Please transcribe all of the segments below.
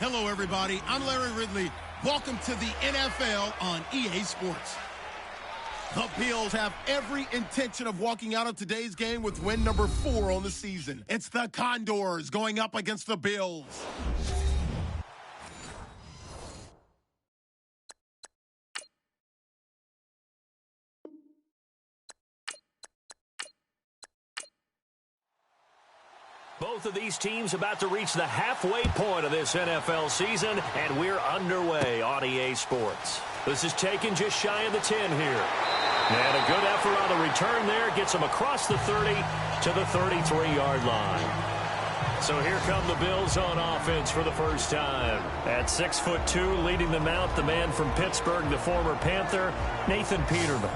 Hello, everybody. I'm Larry Ridley. Welcome to the NFL on EA Sports. The Bills have every intention of walking out of today's game with win number 4 on the season. It's the Condors going up against the Bills. Both of these teams about to reach the halfway point of this NFL season, and we're underway on EA Sports. This is taken just shy of the 10 here. And a good effort on the return there gets them across the 30 to the 33-yard line. So here come the Bills on offense for the first time. At 6'2", leading them out, the man from Pittsburgh, the former Panther, Nathan Peterman.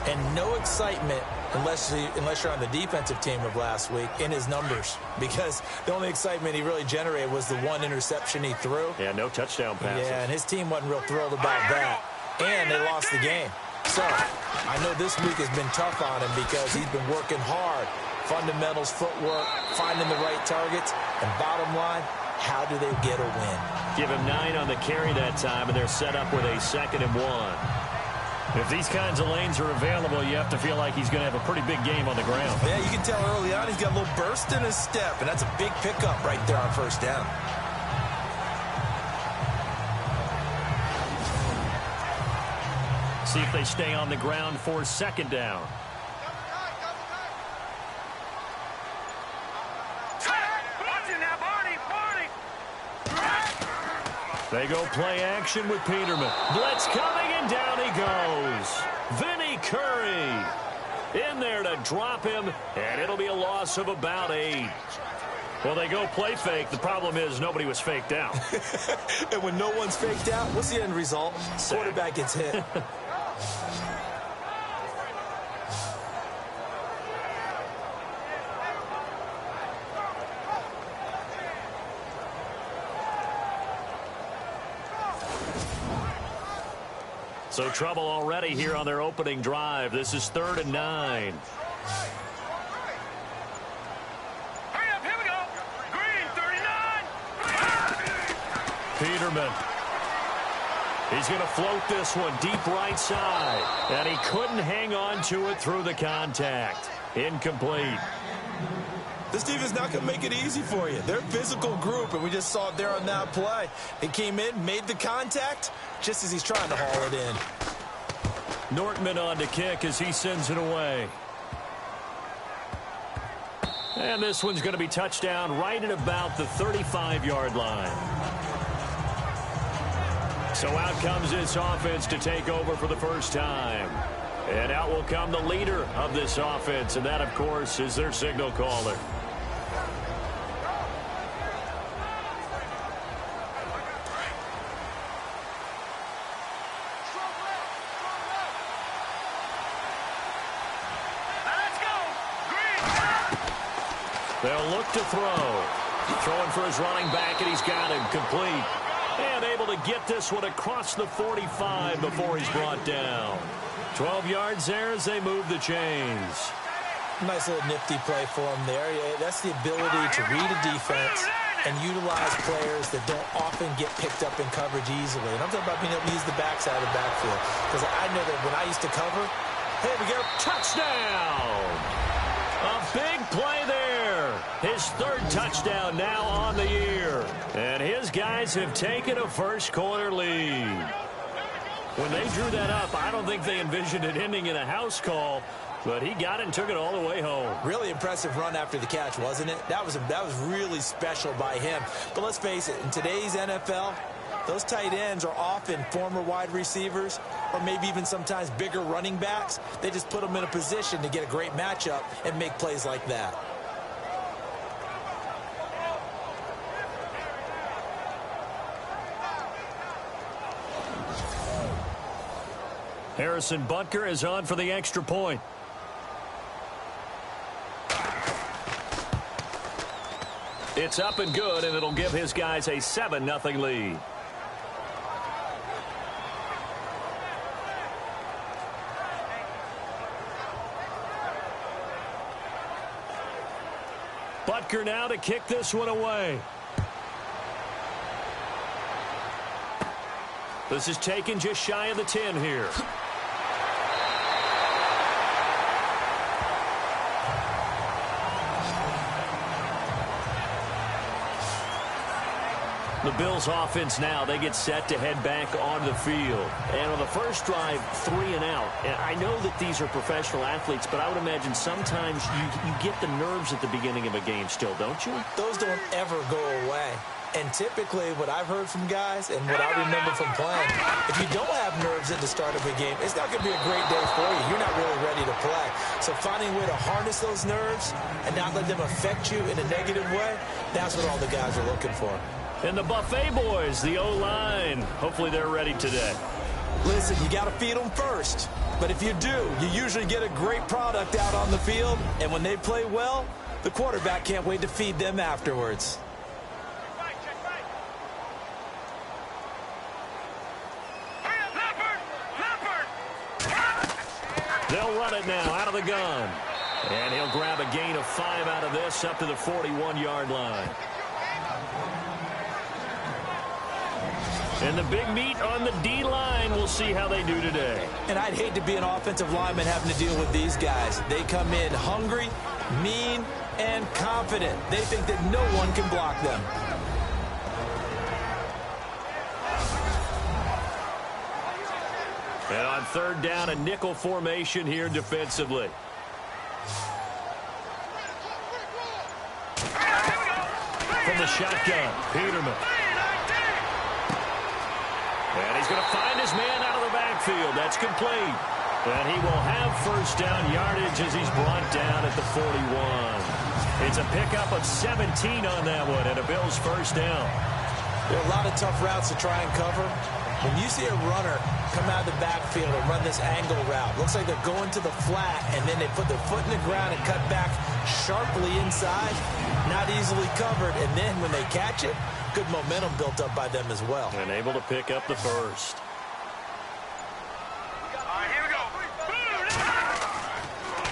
And no excitement unless you're on the defensive team of last week in his numbers, because the only excitement he really generated was the one interception he threw. Yeah, no touchdown passes. Yeah, and his team wasn't real thrilled about that. And they lost the game. So I know this week has been tough on him because he's been working hard. Fundamentals, footwork, finding the right targets, and bottom line, how do they get a win? Give him 9 on the carry that time, and they're set up with a 2nd and 1. If these kinds of lanes are available, you have to feel like he's going to have a pretty big game on the ground. Yeah, you can tell early on he's got a little burst in his step, and that's a big pickup right there on first down. See if they stay on the ground for 2nd down. They go play action with Peterman. Blitz coming, and down he goes. Vinny Curry in there to drop him, and it'll be a loss of about 8. Well, they go play fake. The problem is nobody was faked out. And when no one's faked out, what's the end result? Sack. Quarterback gets hit. So trouble already here on their opening drive. This is 3rd and 9. Hurry up, here we go. Green, 39. Peterman. He's going to float this one deep right side. And he couldn't hang on to it through the contact. Incomplete. This defense is not going to make it easy for you. They're a physical group, and we just saw it there on that play. It came in, made the contact, just as he's trying to haul it in. Nortman on to kick as he sends it away. And this one's going to be touchdown right at about the 35-yard line. So out comes this offense to take over for the first time. And out will come the leader of this offense, and that, of course, is their signal caller. They'll look to throw. Throwing for his running back, and he's got him complete. And able to get this one across the 45 before he's brought down. 12 yards there as they move the chains. Nice little nifty play for him there. Yeah, that's the ability to read a defense and utilize players that don't often get picked up in coverage easily. And I'm talking about being able to use the backside of the backfield. Because I know that when I used to cover, hey, we get a touchdown. A big play there. His 3rd touchdown now on the year. And his guys have taken a first-quarter lead. When they drew that up, I don't think they envisioned it ending in a house call, but he got it and took it all the way home. Really impressive run after the catch, wasn't it? That was really special by him. But let's face it, in today's NFL, those tight ends are often former wide receivers or maybe even sometimes bigger running backs. They just put them in a position to get a great matchup and make plays like that. Harrison Butker is on for the extra point. It's up and good, and it'll give his guys a 7-0 lead. Butker now to kick this one away. This is taken just shy of the 10 here. The Bills offense now, they get set to head back onto the field. And on the first drive, 3 and out. And I know that these are professional athletes, but I would imagine sometimes you get the nerves at the beginning of a game still, don't you? Those don't ever go away. And typically what I've heard from guys and what I remember from playing, if you don't have nerves at the start of a game, it's not going to be a great day for you. You're not really ready to play. So finding a way to harness those nerves and not let them affect you in a negative way, that's what all the guys are looking for. And the Buffet boys, the O-line, hopefully they're ready today. Listen, you got to feed them first. But if you do, you usually get a great product out on the field. And when they play well, the quarterback can't wait to feed them afterwards. They'll run it now out of the gun. And he'll grab a gain of 5 out of this up to the 41-yard line. And the big meat on the D-line, we'll see how they do today. And I'd hate to be an offensive lineman having to deal with these guys. They come in hungry, mean, and confident. They think that no one can block them. And on third down, a nickel formation here defensively. From the shotgun, Peterman. And he's going to find his man out of the backfield. That's complete. And he will have first down yardage as he's brought down at the 41. It's a pickup of 17 on that one and a Bills first down. There are a lot of tough routes to try and cover. When you see a runner come out of the backfield and run this angle route, looks like they're going to the flat, and then they put their foot in the ground and cut back sharply inside, not easily covered, and then when they catch it, good momentum built up by them as well. And able to pick up the first. All right, here we go.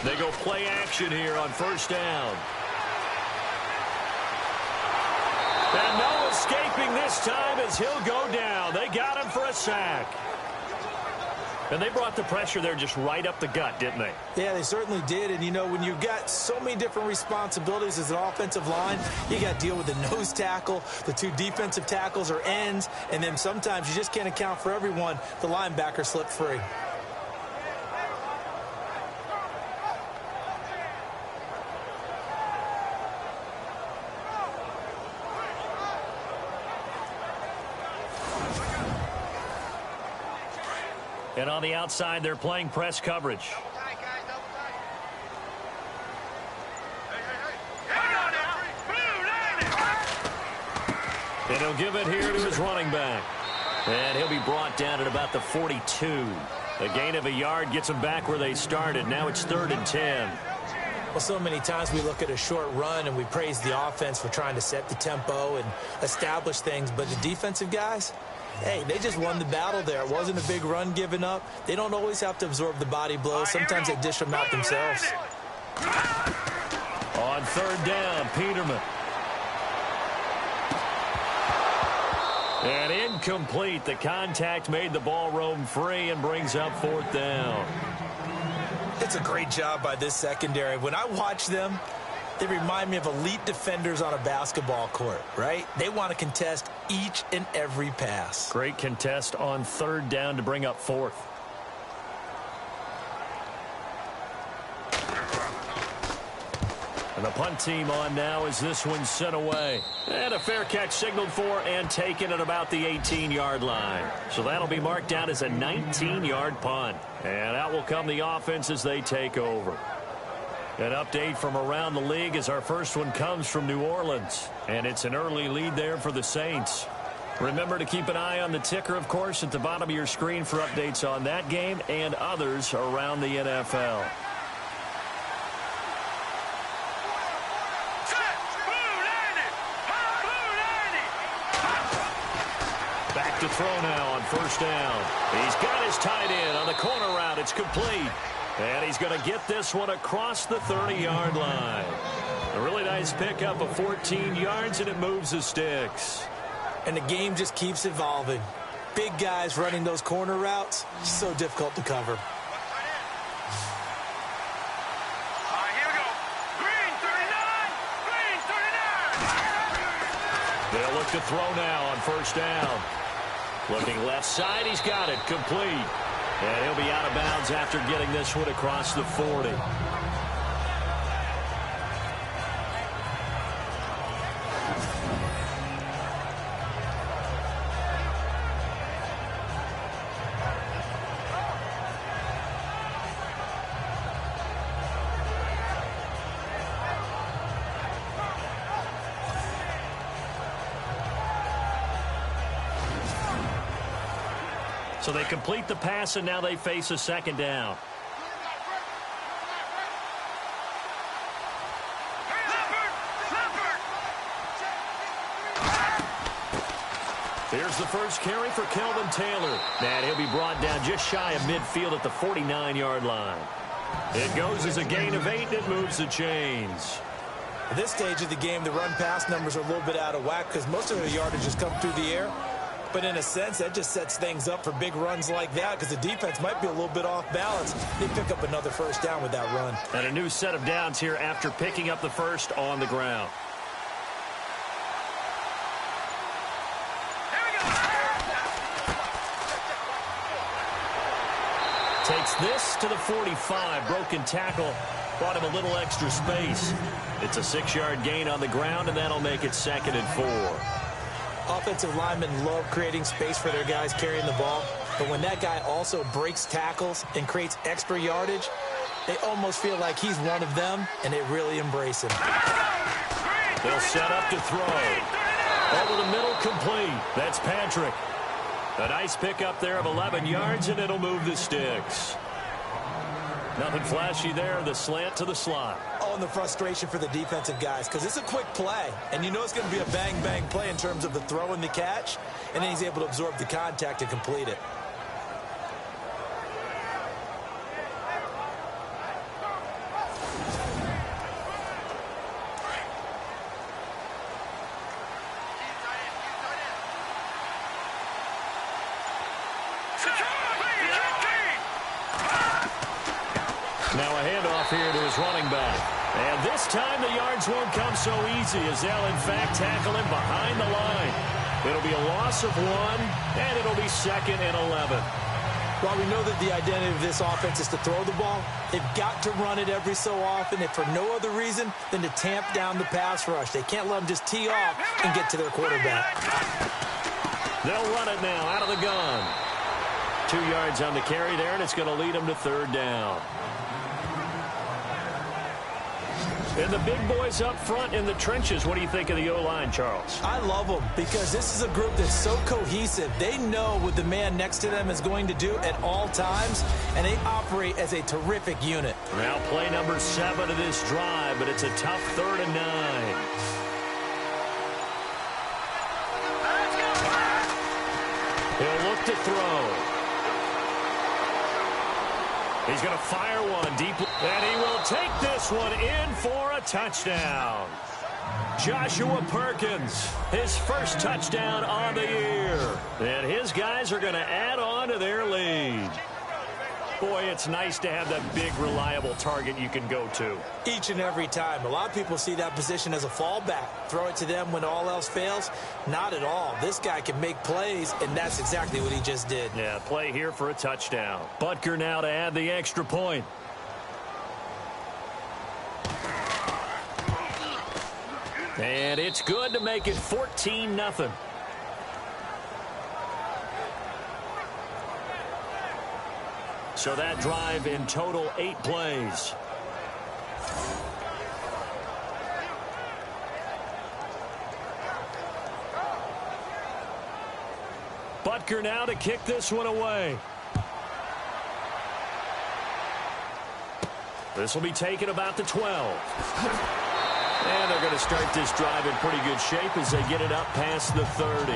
They go play action here on first down. And no escaping this time as he'll go down. They got him for a sack. And they brought the pressure there just right up the gut, didn't they? Yeah, they certainly did. And, you know, when you've got so many different responsibilities as an offensive line, you got to deal with the nose tackle, the 2 defensive tackles or ends, and then sometimes you just can't account for everyone. The linebacker slipped free. And on the outside, they're playing press coverage. And he'll give it here to his running back. And he'll be brought down at about the 42. A gain of a yard gets them back where they started. Now it's 3rd and 10. Well, so many times we look at a short run and we praise the offense for trying to set the tempo and establish things. But the defensive guys, hey, they just won the battle there. It wasn't a big run given up. They don't always have to absorb the body blows. Sometimes they dish them out themselves. On third down, Peterman. And incomplete. The contact made the ball roam free and brings up 4th down. It's a great job by this secondary. When I watch them, they remind me of elite defenders on a basketball court, right? They want to contest each and every pass. Great contest on third down to bring up 4th. And the punt team on now as this one's sent away. And a fair catch signaled for and taken at about the 18-yard line. So that'll be marked down as a 19-yard punt. And out will come the offense as they take over. An update from around the league as our first one comes from New Orleans. And it's an early lead there for the Saints. Remember to keep an eye on the ticker, of course, at the bottom of your screen for updates on that game and others around the NFL. Back to throw now on first down. He's got his tight end on the corner route. It's complete. And he's going to get this one across the 30-yard line. A really nice pickup of 14 yards, and it moves the sticks. And the game just keeps evolving. Big guys running those corner routes, so difficult to cover. Here we go. Green 39. Green 39. They'll look to throw now on first down. Looking left side, he's got it, complete. And he'll be out of bounds after getting this one across the 40. So they complete the pass, and now they face a second down. Here's the first carry for Kelvin Taylor. And he'll be brought down just shy of midfield at the 49-yard line. It goes as a gain of 8, and it moves the chains. At this stage of the game, the run-pass numbers are a little bit out of whack because most of their yardage has come through the air. But in a sense, that just sets things up for big runs like that because the defense might be a little bit off balance. They pick up another first down with that run. And a new set of downs here after picking up the first on the ground. Here we go. Takes this to the 45. Broken tackle. Brought him a little extra space. It's a 6-yard gain on the ground, and that'll make it 2nd and 4. Offensive linemen love creating space for their guys carrying the ball, but when that guy also breaks tackles and creates extra yardage, they almost feel like he's one of them, and they really embrace him. They'll set up to throw. Over the middle, complete. That's Patrick. A nice pickup there of 11 yards, and it'll move the sticks. Nothing flashy there, the slant to the slot. Oh, and the frustration for the defensive guys, because it's a quick play, and you know it's going to be a bang-bang play in terms of the throw and the catch, and then he's able to absorb the contact and complete it. Now a handoff here to his running back. And this time the yards won't come so easy as they'll in fact tackle him behind the line. It'll be a loss of 1, and it'll be 2nd and 11. While we know that the identity of this offense is to throw the ball, they've got to run it every so often, if for no other reason than to tamp down the pass rush. They can't let them just tee off and get to their quarterback. They'll run it now out of the gun. 2 yards on the carry there, and it's going to lead them to 3rd down. And the big boys up front in the trenches. What do you think of the O-line, Charles? I love them because this is a group that's so cohesive. They know what the man next to them is going to do at all times, and they operate as a terrific unit. Now play number 7 of this drive, but it's a tough 3rd and 9. He'll look to throw. He's going to fire one deep, and he will take this one in for a touchdown. Joshua Perkins, his first touchdown on the year. And his guys are going to add on to their lead. Boy, it's nice to have that big, reliable target you can go to. Each and every time. A lot of people see that position as a fallback. Throw it to them when all else fails. Not at all. This guy can make plays, and that's exactly what he just did. Yeah, play here for a touchdown. Butker now to add the extra point. And it's good to make it 14-0. So that drive in total 8 plays. Butker now to kick this one away. This will be taken about the 12. And they're going to start this drive in pretty good shape as they get it up past the 30.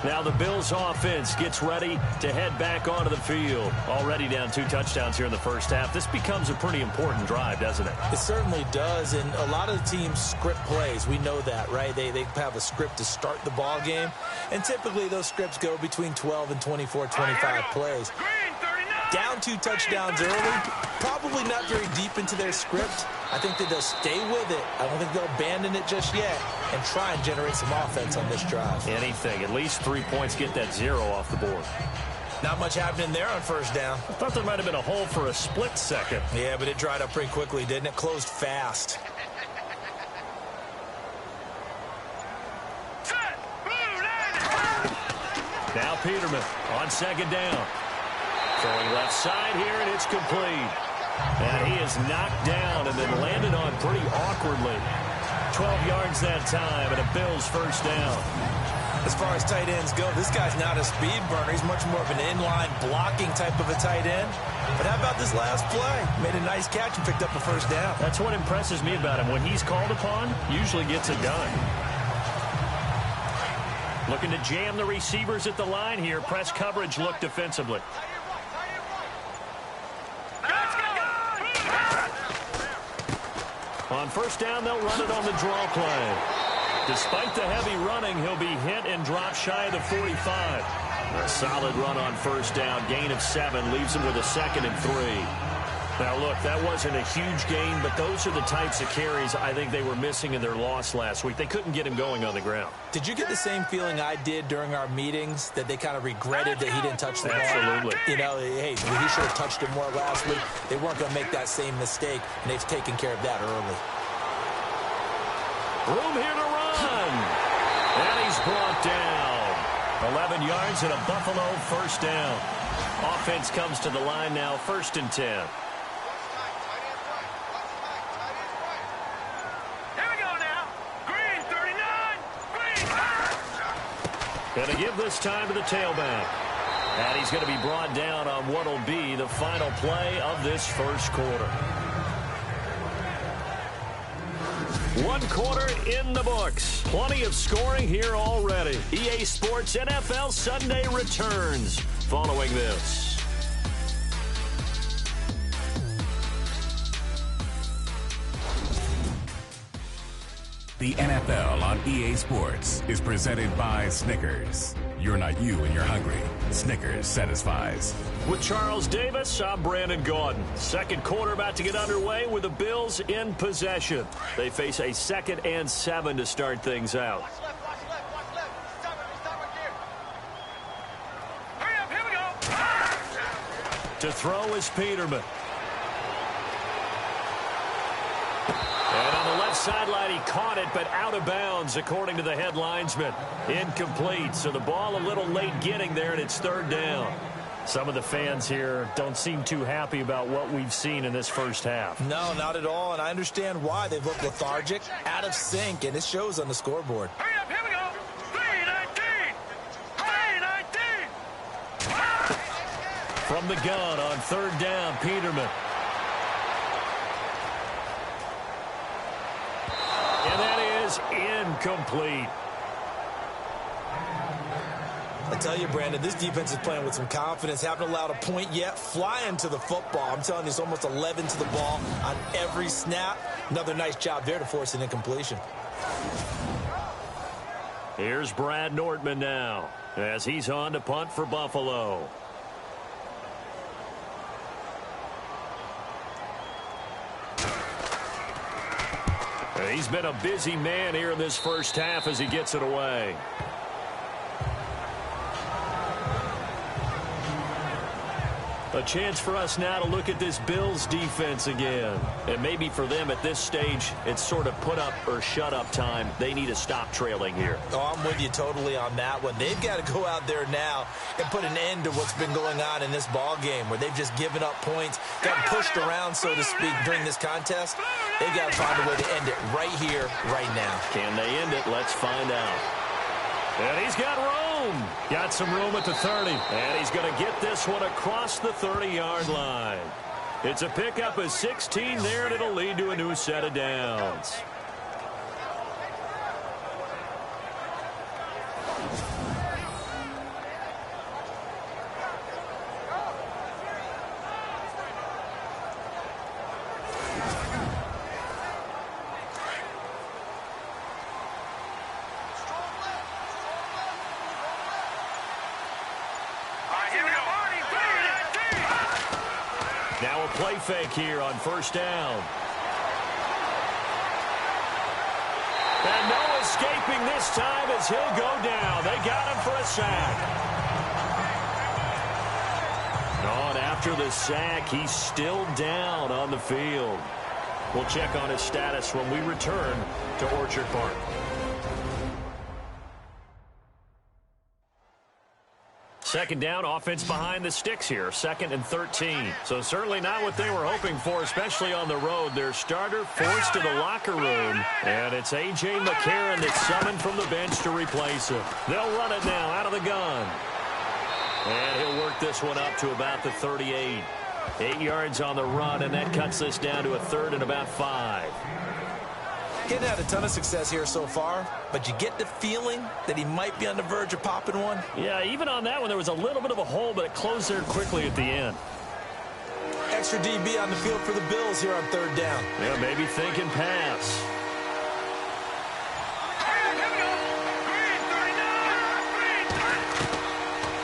Now the Bills offense gets ready to head back onto the field. Already down 2 touchdowns here in the first half. This becomes a pretty important drive, doesn't it? It certainly does, and a lot of the teams script plays. We know that, right? They have a script to start the ball game, and typically those scripts go between 12 and 24, 25 plays. Down 2 touchdowns early, probably not very deep into their script. I think that they'll stay with it. I don't think they'll abandon it just yet and try and generate some offense on this drive. Anything. At least 3 points, get that 0 off the board. Not much happening there on first down. I thought there might have been a hole for a split second. Yeah, but it dried up pretty quickly, didn't it? Closed fast. Now Peterman on second down. Throwing left side here, and it's complete. And he is knocked down and then landed on pretty awkwardly. 12 yards that time, and a Bills first down. As far as tight ends go, this guy's not a speed burner. He's much more of an inline blocking type of a tight end. But how about this last play? Made a nice catch and picked up a first down. That's what impresses me about him. When he's called upon, usually gets it done. Looking to jam the receivers at the line here. Press coverage look defensively. On first down, they'll run it on the draw play. Despite the heavy running, he'll be hit and drop shy of the 45. A solid run on first down. Gain of 7 leaves him with a 2nd and 3. Now, look, that wasn't a huge gain, but those are the types of carries I think they were missing in their loss last week. They couldn't get him going on the ground. Did you get the same feeling I did during our meetings, that they kind of regretted that he didn't touch the ball? Absolutely. You know, hey, he should have touched it more last week. They weren't going to make that same mistake, and they've taken care of that early. Room here to run. And he's brought down. 11 yards and a Buffalo first down. Offense comes to the line now, 1st and 10. Going to give this time to the tailback. And he's going to be brought down on what will be the final play of this first quarter. 1 quarter in the books. Plenty of scoring here already. EA Sports NFL Sunday returns following this. The NFL on EA Sports is presented by Snickers. You're not you when you're hungry. Snickers satisfies. With Charles Davis, I'm Brandon Gaudin. Second quarter about to get underway with the Bills in possession. They face a 2nd and 7 to start things out. To throw is Peterman. And on the left sideline, he caught it, but out of bounds, according to the head linesman. Incomplete, so the ball a little late getting there, and it's 3rd down. Some of the fans here don't seem too happy about what we've seen in this first half. No, not at all, and I understand why. They've looked lethargic, out of sync, and it shows on the scoreboard. Hurry up, here we go. 3-19. 3-19. From the gun on 3rd down, Peterman. And that is incomplete. I tell you, Brandon, this defense is playing with some confidence. Haven't allowed a point yet. Flying to the football. I'm telling you, it's almost 11 to the ball on every snap. Another nice job there to force an incompletion. Here's Brad Nortman now as he's on to punt for Buffalo. He's been a busy man here in this first half as he gets it away. A chance for us now to look at this Bills defense again. And maybe for them at this stage, it's sort of put up or shut up time. They need to stop trailing here. Oh, I'm with you totally on that one. They've got to go out there now and put an end to what's been going on in this ball game where they've just given up points, gotten pushed around, so to speak, during this contest. They've got to find a way to end it right here, right now. Can they end it? Let's find out. And he's got room. Got some room at the 30. And he's going to get this one across the 30-yard line. It's a pickup of 16 there, and it'll lead to a new set of downs. play fake here on first down. And no escaping this time as he'll go down. They got him for a sack. On after the sack, he's still down on the field. We'll check on his status when we return to Orchard Park. Second down, offense behind the sticks here. 2nd and 13. So certainly not what they were hoping for, especially on the road. Their starter forced to the locker room, and it's A.J. McCarron that's summoned from the bench to replace him. They'll run it now out of the gun. And he'll work this one up to about the 38. 8 yards on the run, and that cuts this down to a 3rd and about 5. He hadn't had a ton of success here so far, but you get the feeling that he might be on the verge of popping one. Yeah, even on that one, there was a little bit of a hole, but it closed there quickly at the end. Extra DB on the field for the Bills here on 3rd down. Yeah, maybe thinking pass.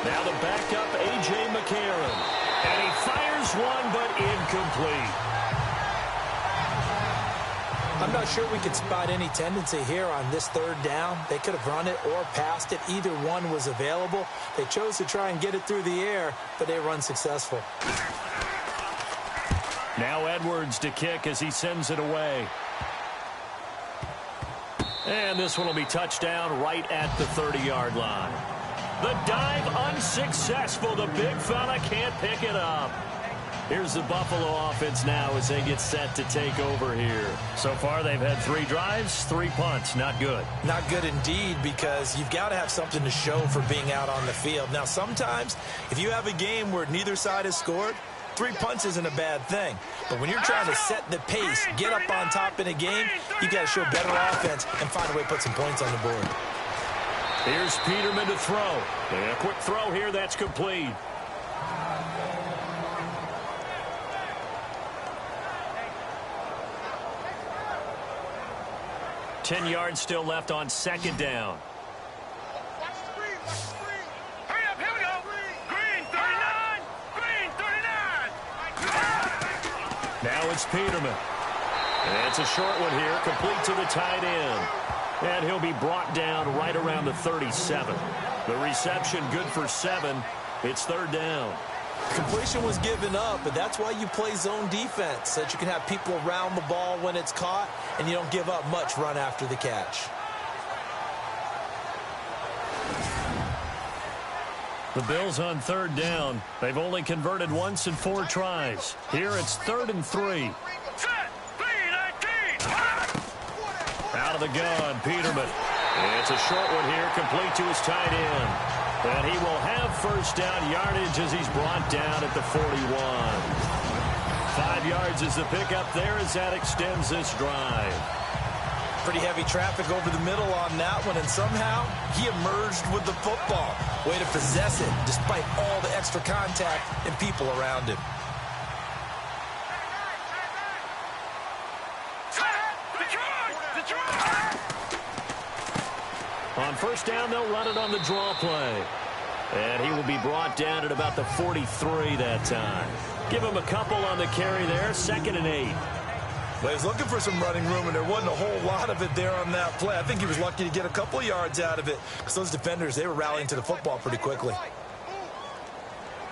Now the backup, A.J. McCarron. And he fires one, but incomplete. I'm not sure we could spot any tendency here on this 3rd down. They could have run it or passed it. Either one was available. They chose to try and get it through the air, but they were unsuccessful. Now Edwards to kick as he sends it away. And this one will be touchdown right at the 30-yard line. The dive unsuccessful. The big fella can't pick it up. Here's the Buffalo offense now as they get set to take over here. So far, they've had 3 drives, 3 punts. Not good. Not good indeed, because you've got to have something to show for being out on the field. Now, sometimes, if you have a game where neither side has scored, 3 punts isn't a bad thing. But when you're trying to set the pace, get up on top in a game, you got to show better offense and find a way to put some points on the board. Here's Peterman to throw. And a quick throw here, that's complete. Ten yards still left on 2nd down. Hurry up, here we go. Green 39. Green 39. Now it's Peterman. And it's a short one here, complete to the tight end. And he'll be brought down right around the 37. The reception good for 7. It's 3rd down. Completion was given up, but that's why you play zone defense, so that you can have people around the ball when it's caught, and you don't give up much run after the catch. The Bills on 3rd down. They've only converted once in 4 tries. Here it's 3rd and 3. Set. 3-19. Out of the gun, Peterman. It's a short one here, complete to his tight end. And he will have first down yardage as he's brought down at the 41. 5 yards is the pickup there as that extends this drive. Pretty heavy traffic over the middle on that one, and somehow he emerged with the football. Way to possess it despite all the extra contact and people around him. On first down, they'll run it on the draw play. And he will be brought down at about the 43 that time. Give him a couple on the carry there, 2nd and 8. Well, he was looking for some running room, and there wasn't a whole lot of it there on that play. I think he was lucky to get a couple yards out of it, because those defenders, they were rallying to the football pretty quickly. All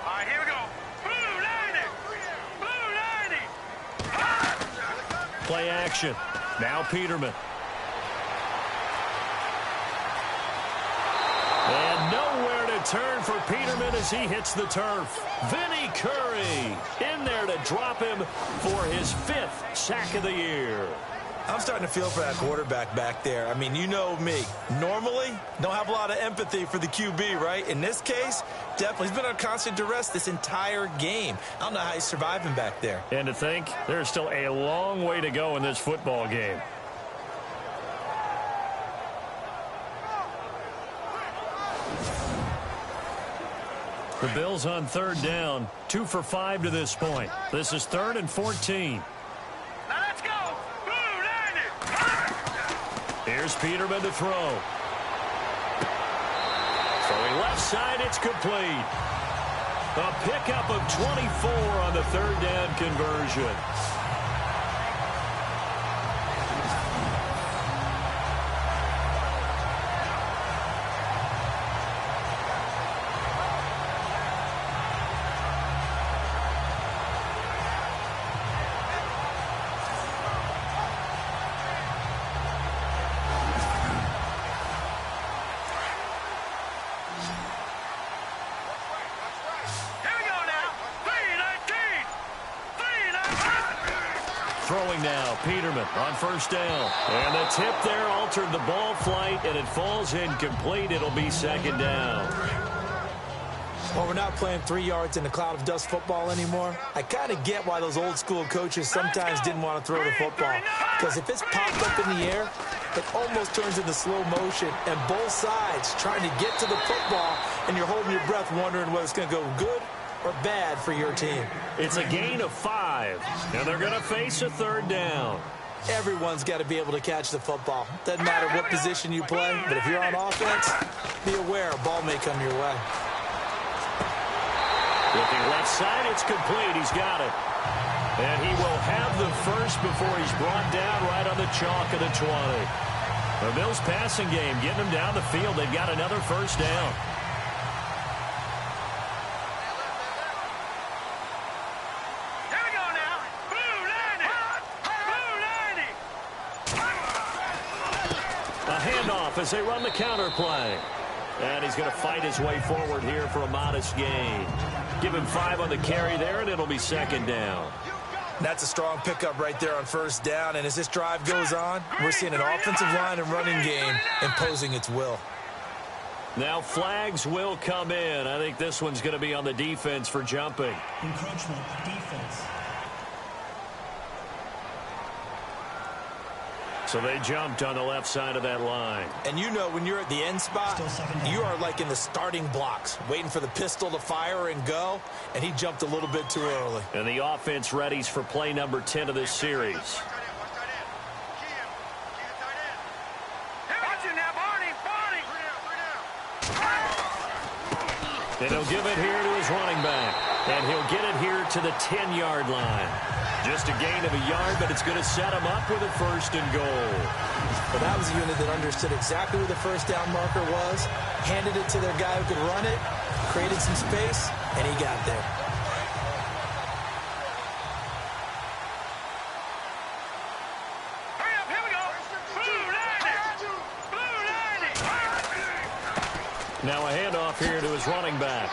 right, here we go. Blue 90. Blue 90. Play action. Now Peterman. And nowhere to turn for Peterman as he hits the turf. Vinny Curry in there to drop him for his 5th sack of the year. I'm starting to feel for that quarterback back there. I mean, you know me. Normally, don't have a lot of empathy for the QB, right? In this case, definitely. He's been under constant duress this entire game. I don't know how he's surviving back there. And to think, there's still a long way to go in this football game. The Bills on 3rd down, 2 for 5 to this point. This is 3rd and 14. Now let's go. Blue 90. Here's Peterman to throw. Throwing left side, it's complete. A pickup of 24 on the third down conversion. Throwing now, Peterman on first down. And the tip there altered the ball flight, and it falls incomplete. It'll be second down. Well, we're not playing 3 yards in a cloud of dust football anymore. I kind of get why those old school coaches sometimes didn't want to throw the football. Because if it's popped up in the air, it almost turns into slow motion. And both sides trying to get to the football, and you're holding your breath wondering whether it's going to go good or bad for your team. It's a gain of 5, and they're going to face a third down. Everyone's got to be able to catch the football. Doesn't matter what position you play, but if you're on offense, be aware a ball may come your way. Looking left side, it's complete. He's got it. And he will have the first before he's brought down right on the chalk of the 20. The Bills passing game, getting them down the field. They've got another first down. As they run the counter play. And he's going to fight his way forward here for a modest gain. Give him 5 on the carry there, and it'll be second down. That's a strong pickup right there on first down. And as this drive goes on, we're seeing an offensive line and running game imposing its will. Now flags will come in. I think this one's going to be on the defense for jumping. Encroachment, defense. So they jumped on the left side of that line. And you know when you're at the end spot, you are like in the starting blocks, waiting for the pistol to fire and go, and he jumped a little bit too early. And the offense readies for play number 10 of this series. And he'll give it here to his running back. And he'll get it here to the 10-yard line. Just a gain of a yard, but it's going to set him up with a first and goal. Well, that was a unit that understood exactly where the first down marker was, handed it to their guy who could run it, created some space, and he got there. Hurry up, here we go. Blue 90. Now a handoff here to his running back.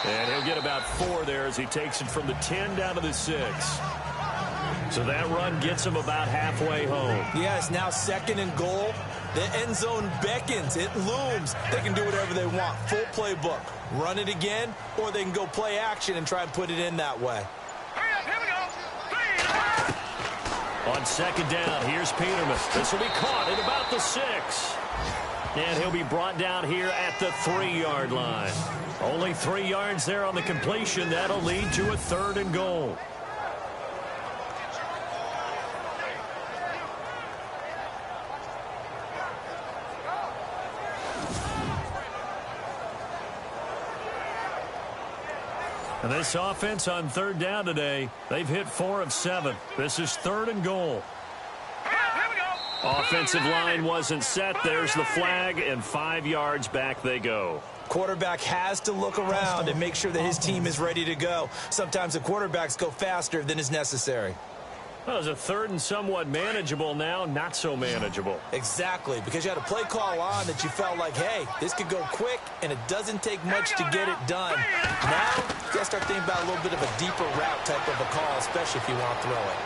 And he'll get about 4 there as he takes it from the 10 down to the 6. So that run gets him about halfway home. Yeah, it's now second and goal. The end zone beckons. It looms. They can do whatever they want. Full playbook. Run it again, or they can go play action and try and put it in that way. Hurry up, here we go. On second down, here's Peterman. This will be caught at about the 6. And he'll be brought down here at the 3-yard line. Only 3 yards there on the completion. That'll lead to a third and goal. And this offense on third down today, they've hit 4 of 7. This is third and goal. Offensive line wasn't set. There's the flag, and 5 yards back they go. Quarterback has to look around and make sure that his team is ready to go. Sometimes the quarterbacks go faster than is necessary. Well, it was a third and somewhat manageable, now not so manageable. Exactly, because you had a play call on that you felt like, hey, this could go quick, and it doesn't take much to get it done. Now, you got to start thinking about a little bit of a deeper route type of a call, especially if you want to throw it.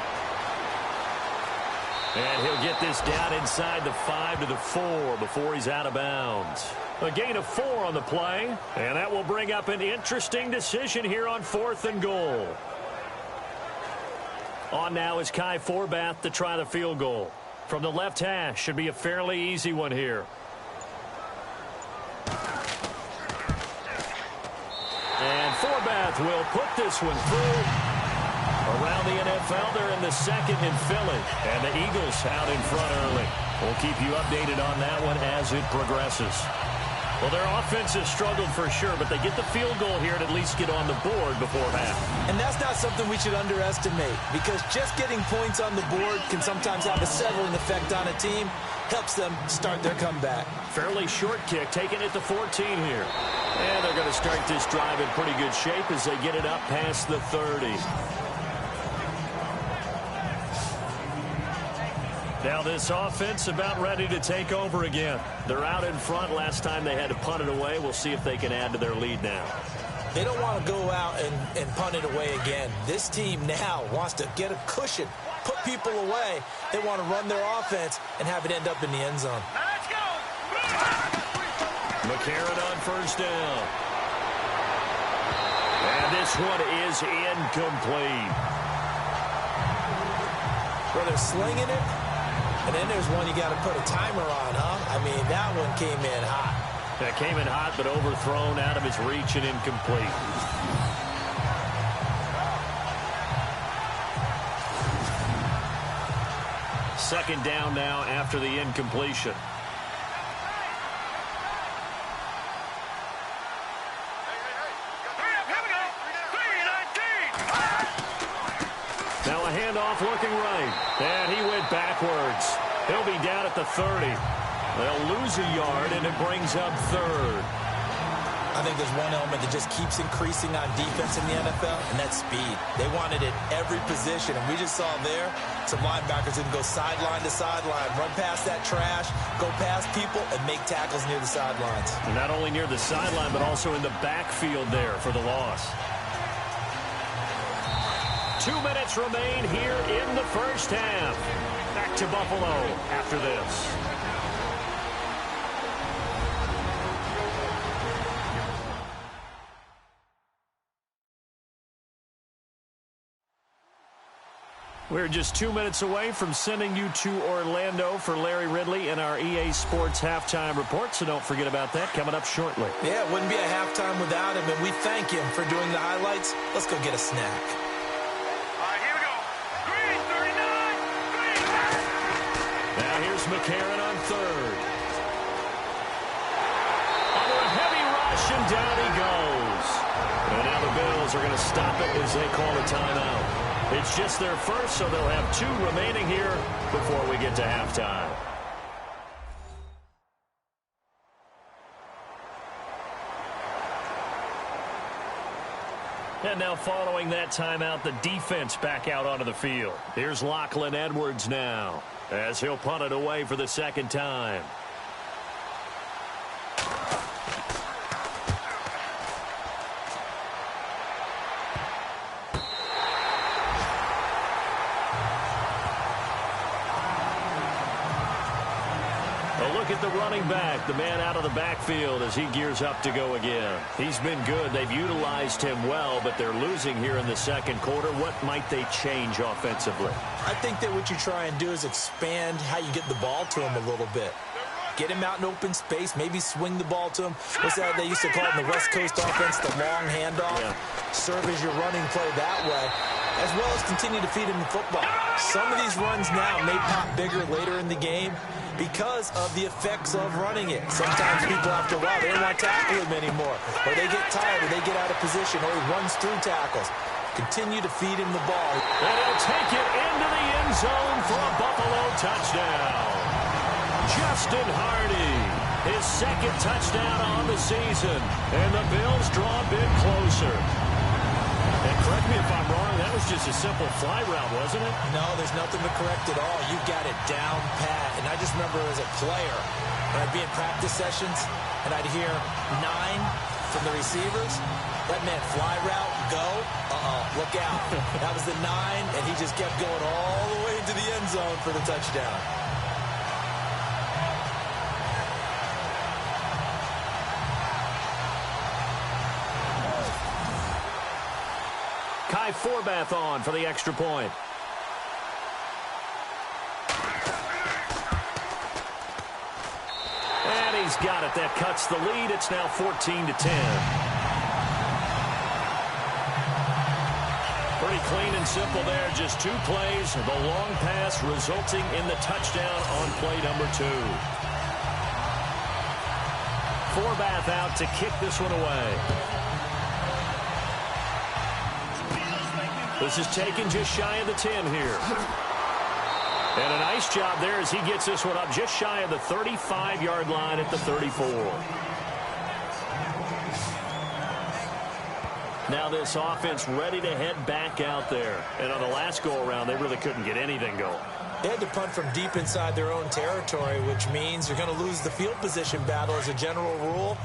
And he'll get this down inside the 5 to the 4 before he's out of bounds. A gain of 4 on the play, and that will bring up an interesting decision here on 4th and goal. On now is Kai Forbath to try the field goal. From the left hash, should be a fairly easy one here. And Forbath will put this one through. Around the NFL, they're in the 2nd in Philly. And the Eagles out in front early. We'll keep you updated on that one as it progresses. Well, their offense has struggled for sure, but they get the field goal here and at least get on the board before half. And that's not something we should underestimate, because just getting points on the board can sometimes have a settling effect on a team. Helps them start their comeback. Fairly short kick, taking it to 14 here. And they're going to start this drive in pretty good shape as they get it up past the 30. Now this offense about ready to take over again. They're out in front. Last time they had to punt it away. We'll see if they can add to their lead now. They don't want to go out and punt it away again. This team now wants to get a cushion, put people away. They want to run their offense and have it end up in the end zone. Now let's go. McCarron on first down. And this one is incomplete. Where they're slinging it, and then there's one you got to put a timer on, huh? I mean, that one came in hot. That came in hot, but overthrown out of his reach and incomplete. Second down now after the incompletion. Now a handoff looking right. And he went backwards. He'll be down at the 30. They'll lose a yard, and it brings up third. I think there's one element that just keeps increasing on defense in the NFL, and that's speed. They want it at every position, and we just saw there some linebackers that can go sideline to sideline, run past that trash, go past people, and make tackles near the sidelines. And not only near the sideline, but also in the backfield there for the loss. 2 minutes remain here in the first half. Back to Buffalo after this. We're just 2 minutes away from sending you to Orlando for Larry Ridley and our EA Sports halftime report, so don't forget about that coming up shortly. Yeah, it wouldn't be a halftime without him, and we thank him for doing the highlights. Let's go get a snack. McCarron on third. Under a heavy rush, and down he goes. And now the Bills are going to stop it as they call a timeout. It's just their first, so they'll have 2 remaining here before we get to halftime. And now following that timeout, the defense back out onto the field. Here's Lachlan Edwards now, as he'll punt it away for the second time. A look at the running back, the man out of the backfield as he gears up to go again. He's been good. They've utilized him well, but they're losing here in the second quarter. What might they change offensively? I think that what you try and do is expand how you get the ball to him a little bit. Get him out in open space, maybe swing the ball to him. What's that they used to call it in the West Coast offense, the long handoff? Yeah. Serve as your running play that way, as well as continue to feed him the football. Some of these runs now may pop bigger later in the game because of the effects of running it. Sometimes people after a while, they don't want to tackle him anymore, or they get tired, or they get out of position, or he runs through tackles. Continue to feed him the ball. And he'll take it into the end zone for a Buffalo touchdown. Justin Hardy, his second touchdown on the season, and the Bills draw a bit closer. And correct me if I'm wrong, that was just a simple fly route, wasn't it? No, there's nothing to correct at all. You got it down pat. And I just remember as a player, when I'd be in practice sessions, and I'd hear 9 from the receivers, that meant fly route, go, look out. That was the 9, and he just kept going all the way into the end zone for the touchdown. Kai Forbath on for the extra point. And he's got it. That cuts the lead. It's now 14-10. Pretty clean and simple there. Just 2 plays. The long pass resulting in the touchdown on play number 2. Forbath out to kick this one away. This is taken just shy of the 10 here. And a nice job there as he gets this one up just shy of the 35-yard line at the 34. Now this offense ready to head back out there. And on the last go-around, they really couldn't get anything going. They had to punt from deep inside their own territory, which means you're going to lose the field position battle as a general rule.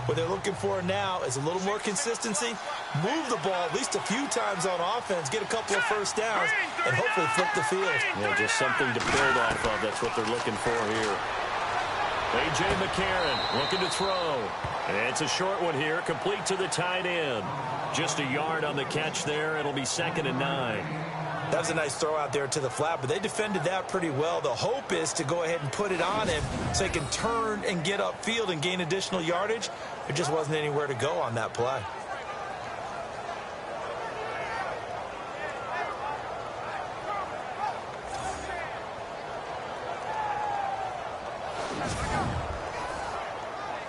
What they're looking for now is a little more consistency, move the ball at least a few times on offense, get a couple of first downs, and hopefully flip the field. Yeah, just something to build off of. That's what they're looking for here. A.J. McCarron looking to throw. And it's a short one here, complete to the tight end. Just a yard on the catch there. It'll be 2nd and 9. That was a nice throw out there to the flat, but they defended that pretty well. The hope is to go ahead and put it on him so he can turn and get upfield and gain additional yardage. There just wasn't anywhere to go on that play.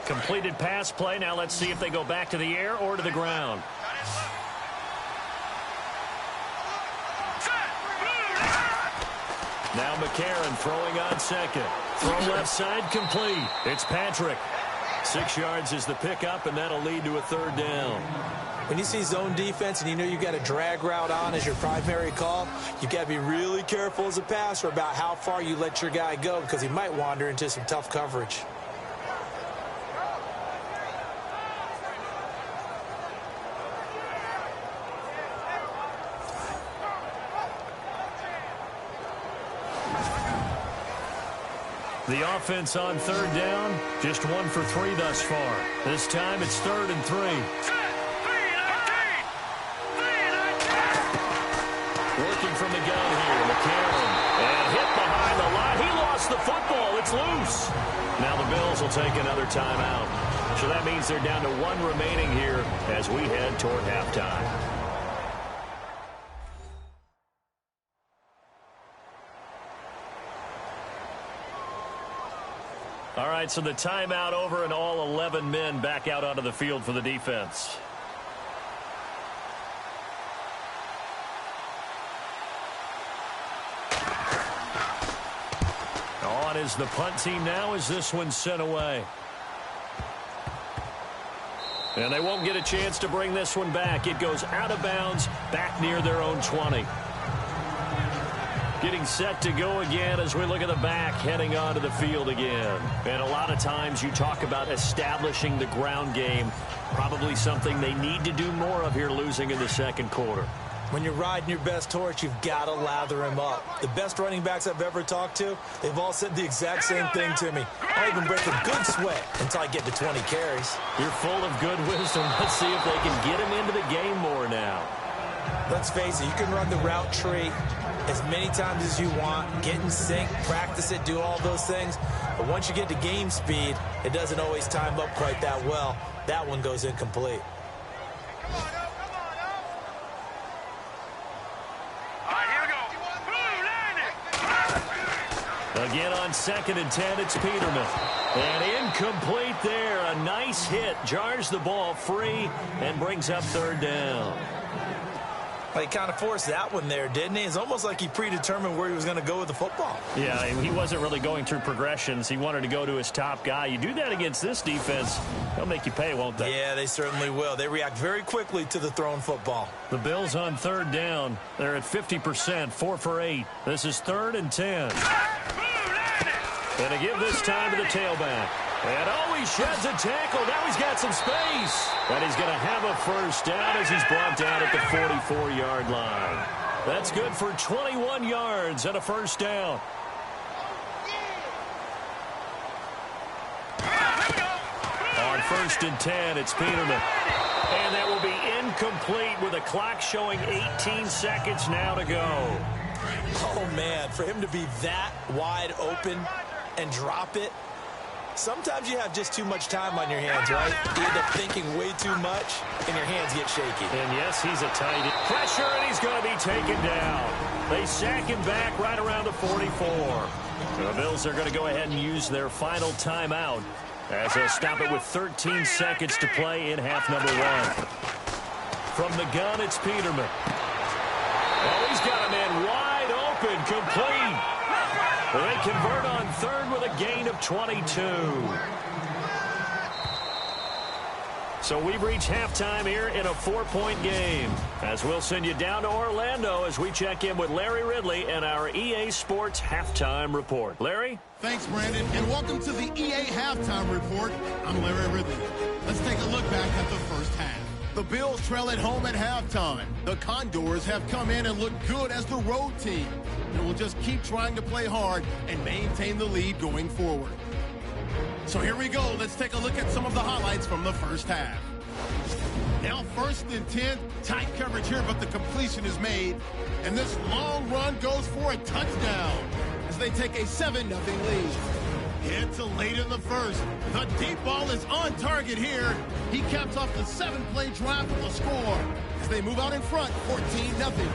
Completed pass play. Now let's see if they go back to the air or to the ground. Now McCarron throwing on second. Throw left side complete. It's Patrick. 6 yards is the pickup, and that'll lead to a 3rd down. When you see zone defense and you know you've got a drag route on as your primary call, you've got to be really careful as a passer about how far you let your guy go because he might wander into some tough coverage. The offense on 3rd down, just 1 for 3 thus far. This time it's 3rd and 3. Working from the gun here, McCarron. And hit behind the line. He lost the football. It's loose. Now the Bills will take another timeout. So that means they're down to 1 remaining here as we head toward halftime. All right, so the timeout over and all 11 men back out onto the field for the defense. On is the punt team now as this one's sent away. And they won't get a chance to bring this one back. It goes out of bounds back near their own 20. Getting set to go again as we look at the back, heading onto the field again. And a lot of times you talk about establishing the ground game. Probably something they need to do more of here, losing in the 2nd quarter. When you're riding your best horse, you've got to lather him up. The best running backs I've ever talked to, they've all said the exact same thing to me. I even break a good sweat until I get to 20 carries. You're full of good wisdom. Let's see if they can get him into the game more now. Let's face it, you can run the route tree as many times as you want, get in sync, practice it, do all those things. But once you get to game speed, it doesn't always time up quite that well. That one goes incomplete. Again on 2nd and 10, it's Peterman. And incomplete there. A nice hit. Jars the ball free and brings up 3rd down. Well, he kind of forced that one there, didn't he? It's almost like he predetermined where he was going to go with the football. Yeah, he wasn't really going through progressions. He wanted to go to his top guy. You do that against this defense, they'll make you pay, won't they? Yeah, they certainly will. They react very quickly to the thrown football. The Bills on 3rd down. They're at 50%, 4 for 8. This is 3rd and 10. And to give this time to the tailback. And he sheds a tackle. Now he's got some space. And he's going to have a first down as he's brought down at the 44-yard line. That's good for 21 yards and a first down. On 1st and 10, it's Peterman. And that will be incomplete with a clock showing 18 seconds now to go. Oh, man, for him to be that wide open and drop it, sometimes you have just too much time on your hands, right? You end up thinking way too much, and your hands get shaky. And yes, he's a tight end. Pressure, and he's going to be taken down. They sack him back right around the 44. The Bills are going to go ahead and use their final timeout as they'll stop it with 13 seconds to play in half number one. From the gun, it's Peterman. Oh, he's got a man wide open, complete. They convert on third with a gain of 22. So we've reached halftime here in a 4-point game. As we'll send you down to Orlando as we check in with Larry Ridley and our EA Sports Halftime Report. Larry? Thanks, Brandon, and welcome to the EA Halftime Report. I'm Larry Ridley. Let's take a look back at the first half. The Bills trail at home at halftime. The Condors have come in and looked good as the road team, and will just keep trying to play hard and maintain the lead going forward. So here we go. Let's take a look at some of the highlights from the first half. Now 1st and 10, tight coverage here, but the completion is made. And this long run goes for a touchdown as they take a 7-0 lead. Hit to late in the first. The deep ball is on target here. He caps off the 7-play drive with a score as they move out in front, 14-0.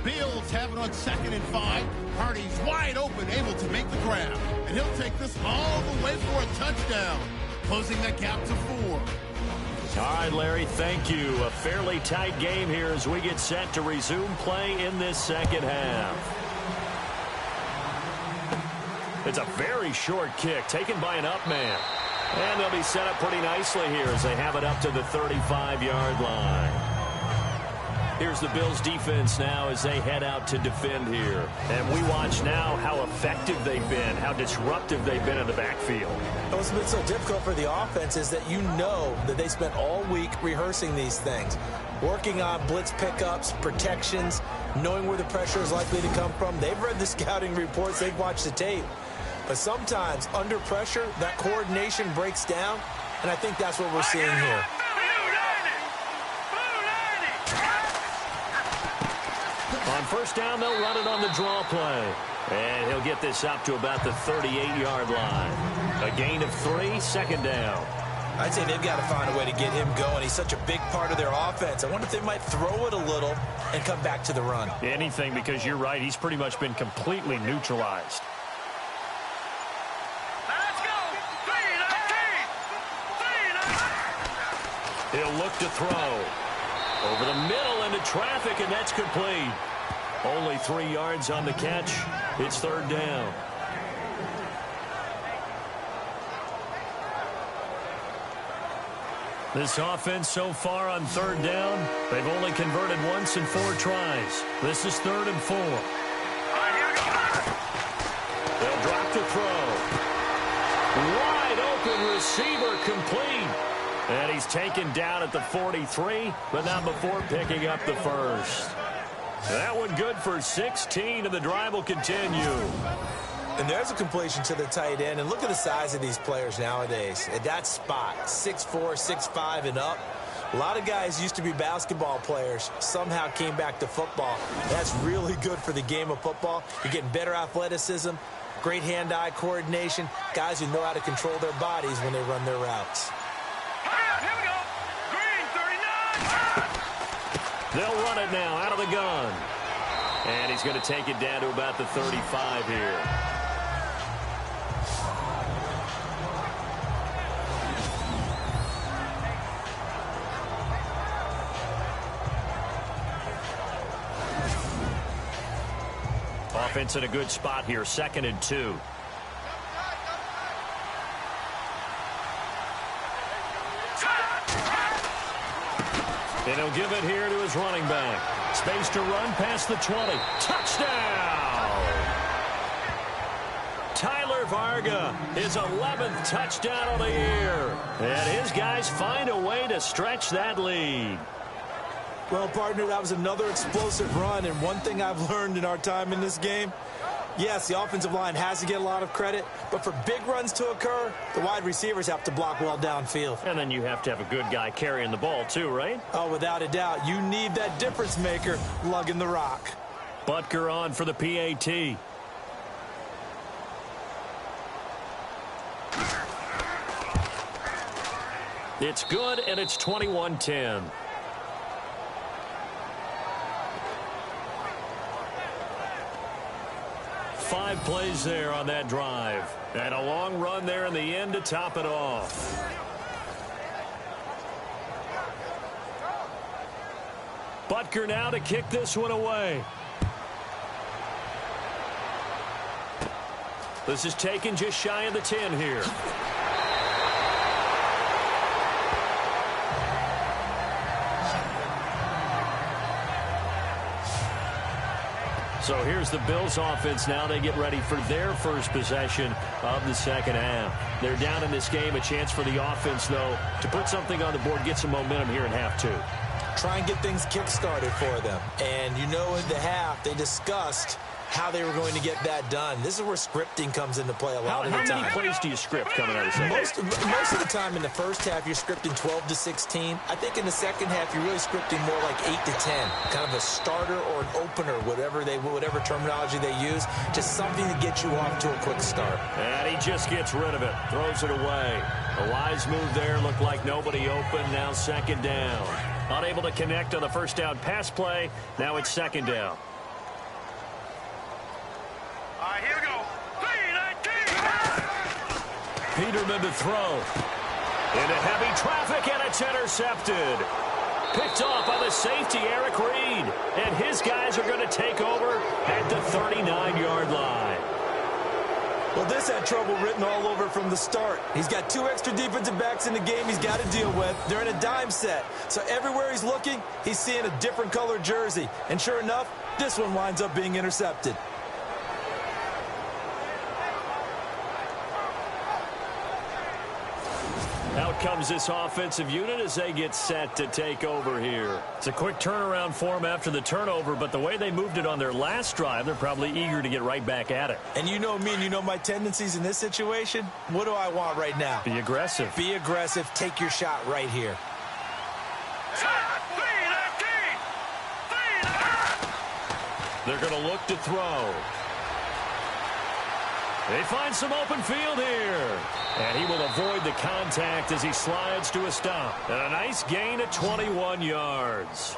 Bills have it on 2nd and 5. Hardy's wide open, able to make the grab. And he'll take this all the way for a touchdown, closing that gap to 4. All right, Larry, thank you. A fairly tight game here as we get set to resume play in this second half. It's a very short kick taken by an up man. And they'll be set up pretty nicely here as they have it up to the 35-yard line. Here's the Bills defense now as they head out to defend here. And we watch now how effective they've been, how disruptive they've been in the backfield. What's been so difficult for the offense is that you know that they spent all week rehearsing these things, working on blitz pickups, protections, knowing where the pressure is likely to come from. They've read the scouting reports. They've watched the tape. But sometimes, under pressure, that coordination breaks down, and I think that's what we're seeing here. On first down, they'll run it on the draw play. And he'll get this up to about the 38-yard line. A gain of 3, 2nd down. I'd say they've got to find a way to get him going. He's such a big part of their offense. I wonder if they might throw it a little and come back to the run. Anything, because you're right. He's pretty much been completely neutralized. He'll look to throw. Over the middle into traffic, and that's complete. Only 3 yards on the catch. It's 3rd down. This offense so far on 3rd down, they've only converted once in 4 tries. This is 3rd and 4. They'll drop to throw. Wide open receiver, complete. And he's taken down at the 43, but not before picking up the first. That one good for 16, and the drive will continue. And there's a completion to the tight end. And look at the size of these players nowadays. At that spot, 6'4", 6'5", and up. A lot of guys used to be basketball players, somehow came back to football. That's really good for the game of football. You're getting better athleticism, great hand-eye coordination, guys who know how to control their bodies when they run their routes. Here we go. Green, 39. They'll run it now out of the gun. And he's going to take it down to about the 35 here. Offense in a good spot here, 2nd and 2. And he'll give it here to his running back. Space to run past the 20. Touchdown! Tyler Varga, his 11th touchdown of the year. And his guys find a way to stretch that lead. Well, partner, that was another explosive run, and one thing I've learned in our time in this game, yes, the offensive line has to get a lot of credit, but for big runs to occur, the wide receivers have to block well downfield. And then you have to have a good guy carrying the ball too, right? Oh, without a doubt. You need that difference maker lugging the rock. Butker on for the PAT. It's good, and it's 21-10. 5 plays there on that drive. And a long run there in the end to top it off. Butker now to kick this one away. This is taken just shy of the 10 here. So here's the Bills offense now. They get ready for their first possession of the second half. They're down in this game. A chance for the offense, though, to put something on the board, get some momentum here in half 2. Try and get things kick-started for them. And you know in the half, they discussed how they were going to get that done. This is where scripting comes into play a lot of the time. How many plays do you script coming out of the second? Most of the time in the first half, you're scripting 12 to 16. I think in the second half, you're really scripting more like 8 to 10. Kind of a starter or an opener, whatever terminology they use. Just something to get you off to a quick start. And he just gets rid of it. Throws it away. A wise move there. Looked like nobody open. Now second down. Unable to connect on the first down pass play. Now it's second down. All right, here we go. 3-19. Peterman to throw. Into heavy traffic, and it's intercepted. Picked off by the safety, Eric Reed. And his guys are going to take over at the 39-yard line. Well, this had trouble written all over from the start. He's got 2 extra defensive backs in the game he's got to deal with. They're in a dime set. So everywhere he's looking, he's seeing a different color jersey. And sure enough, this one winds up being intercepted. Out comes this offensive unit as they get set to take over here. It's a quick turnaround for them after the turnover, but the way they moved it on their last drive, they're probably eager to get right back at it. And you know me and you know my tendencies in this situation. What do I want right now? Be aggressive. Be aggressive. Take your shot right here. 3-19. They're going to look to throw. They find some open field here. And he will avoid the contact as he slides to a stop. And a nice gain at 21 yards.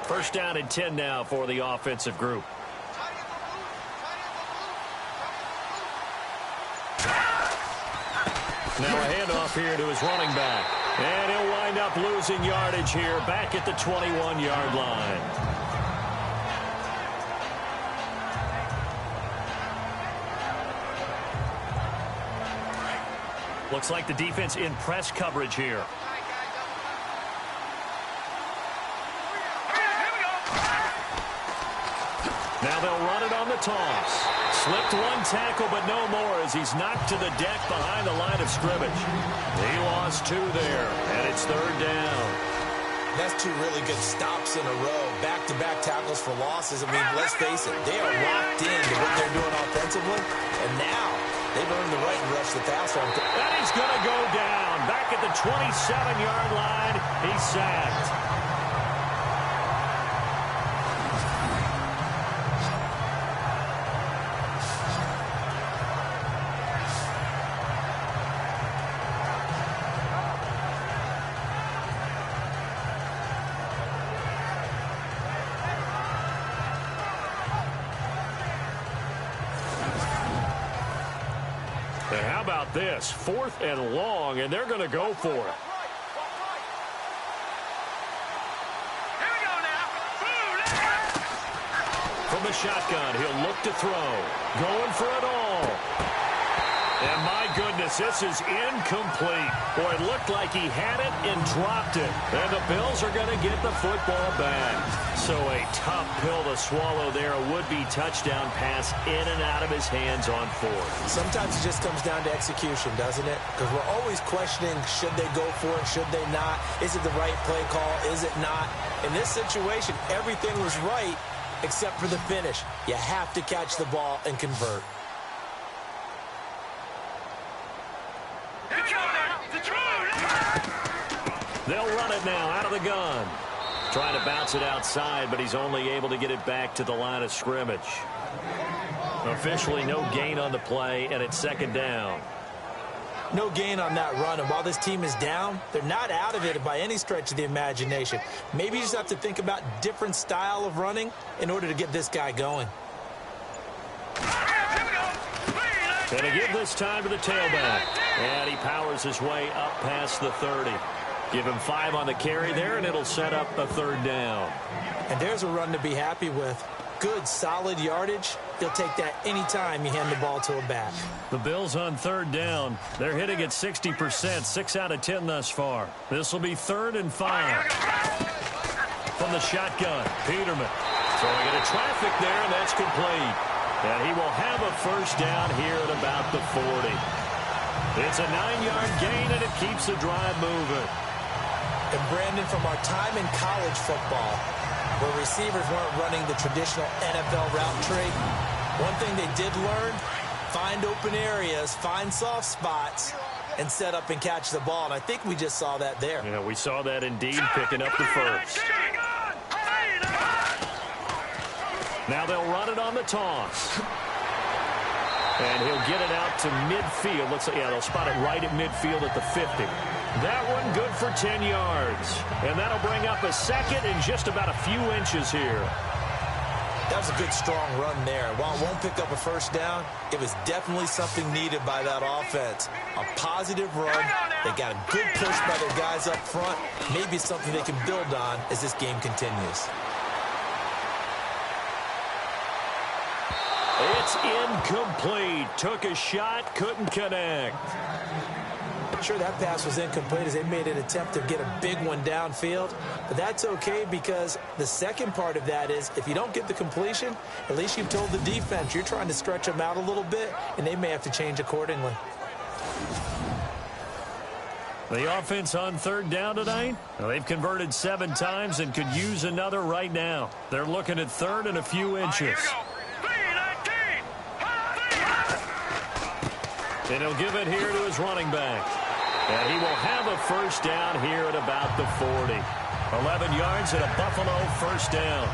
First down and 10 now for the offensive group. Now a handoff here to his running back. And he'll wind up losing yardage here back at the 21-yard line. Looks like the defense in press coverage here. Now they'll run it on the toss. Slipped one tackle, but no more as he's knocked to the deck behind the line of scrimmage. He lost 2 there, and it's third down. That's 2 really good stops in a row. Back-to-back tackles for losses. I mean, let's face it, they are locked into what they're doing offensively, and now they've earned the right to rush the passer. And he's going to go down. Back at the 27-yard line, he's sacked. How about this? 4th and long, and they're going to go for it. Here we go now. From the shotgun, he'll look to throw. Going for it all. And my goodness, this is incomplete. Boy, it looked like he had it and dropped it. And the Bills are going to get the football back. So a tough pill to swallow there. A would-be touchdown pass in and out of his hands on 4th. Sometimes it just comes down to execution, doesn't it? Because we're always questioning, should they go for it, should they not? Is it the right play call? Is it not? In this situation, everything was right except for the finish. You have to catch the ball and convert. They'll run it now out of the gun. Trying to bounce it outside, but he's only able to get it back to the line of scrimmage. Officially no gain on the play, and it's second down. No gain on that run, and while this team is down, they're not out of it by any stretch of the imagination. Maybe you just have to think about different style of running in order to get this guy going. Gonna give this time to the tailback. And he powers his way up past the 30. Give him 5 on the carry there, and it'll set up a third down. And there's a run to be happy with. Good, solid yardage. He'll take that anytime you hand the ball to a back. The Bills on third down. They're hitting at 60%, 6 out of 10 thus far. This will be 3rd and 5. From the shotgun, Peterman. Throwing into traffic there, and that's complete. And he will have a first down here at about the 40. It's a 9-yard gain, and it keeps the drive moving. And Brandon, from our time in college football, where receivers weren't running the traditional NFL route tree, one thing they did learn, find open areas, find soft spots, and set up and catch the ball. And I think we just saw that there. Yeah, we saw that indeed, picking up the first. Now they'll run it on the toss. And he'll get it out to midfield. Let's say, yeah, they'll spot it right at midfield at the 50. That one good for 10 yards. And that'll bring up a second and just about a few inches here. That was a good, strong run there. While it won't pick up a first down, it was definitely something needed by that offense. A positive run. They got a good push by their guys up front. Maybe something they can build on as this game continues. It's incomplete. Took a shot, couldn't connect. Sure, that pass was incomplete as they made an attempt to get a big one downfield. But that's okay because the second part of that is if you don't get the completion, at least you've told the defense you're trying to stretch them out a little bit, and they may have to change accordingly. The offense on third down tonight, well, they've converted 7 times and could use another right now. They're looking at 3rd and a few inches. And he'll give it here to his running back. And he will have a first down here at about the 40. 11 yards and a Buffalo first down.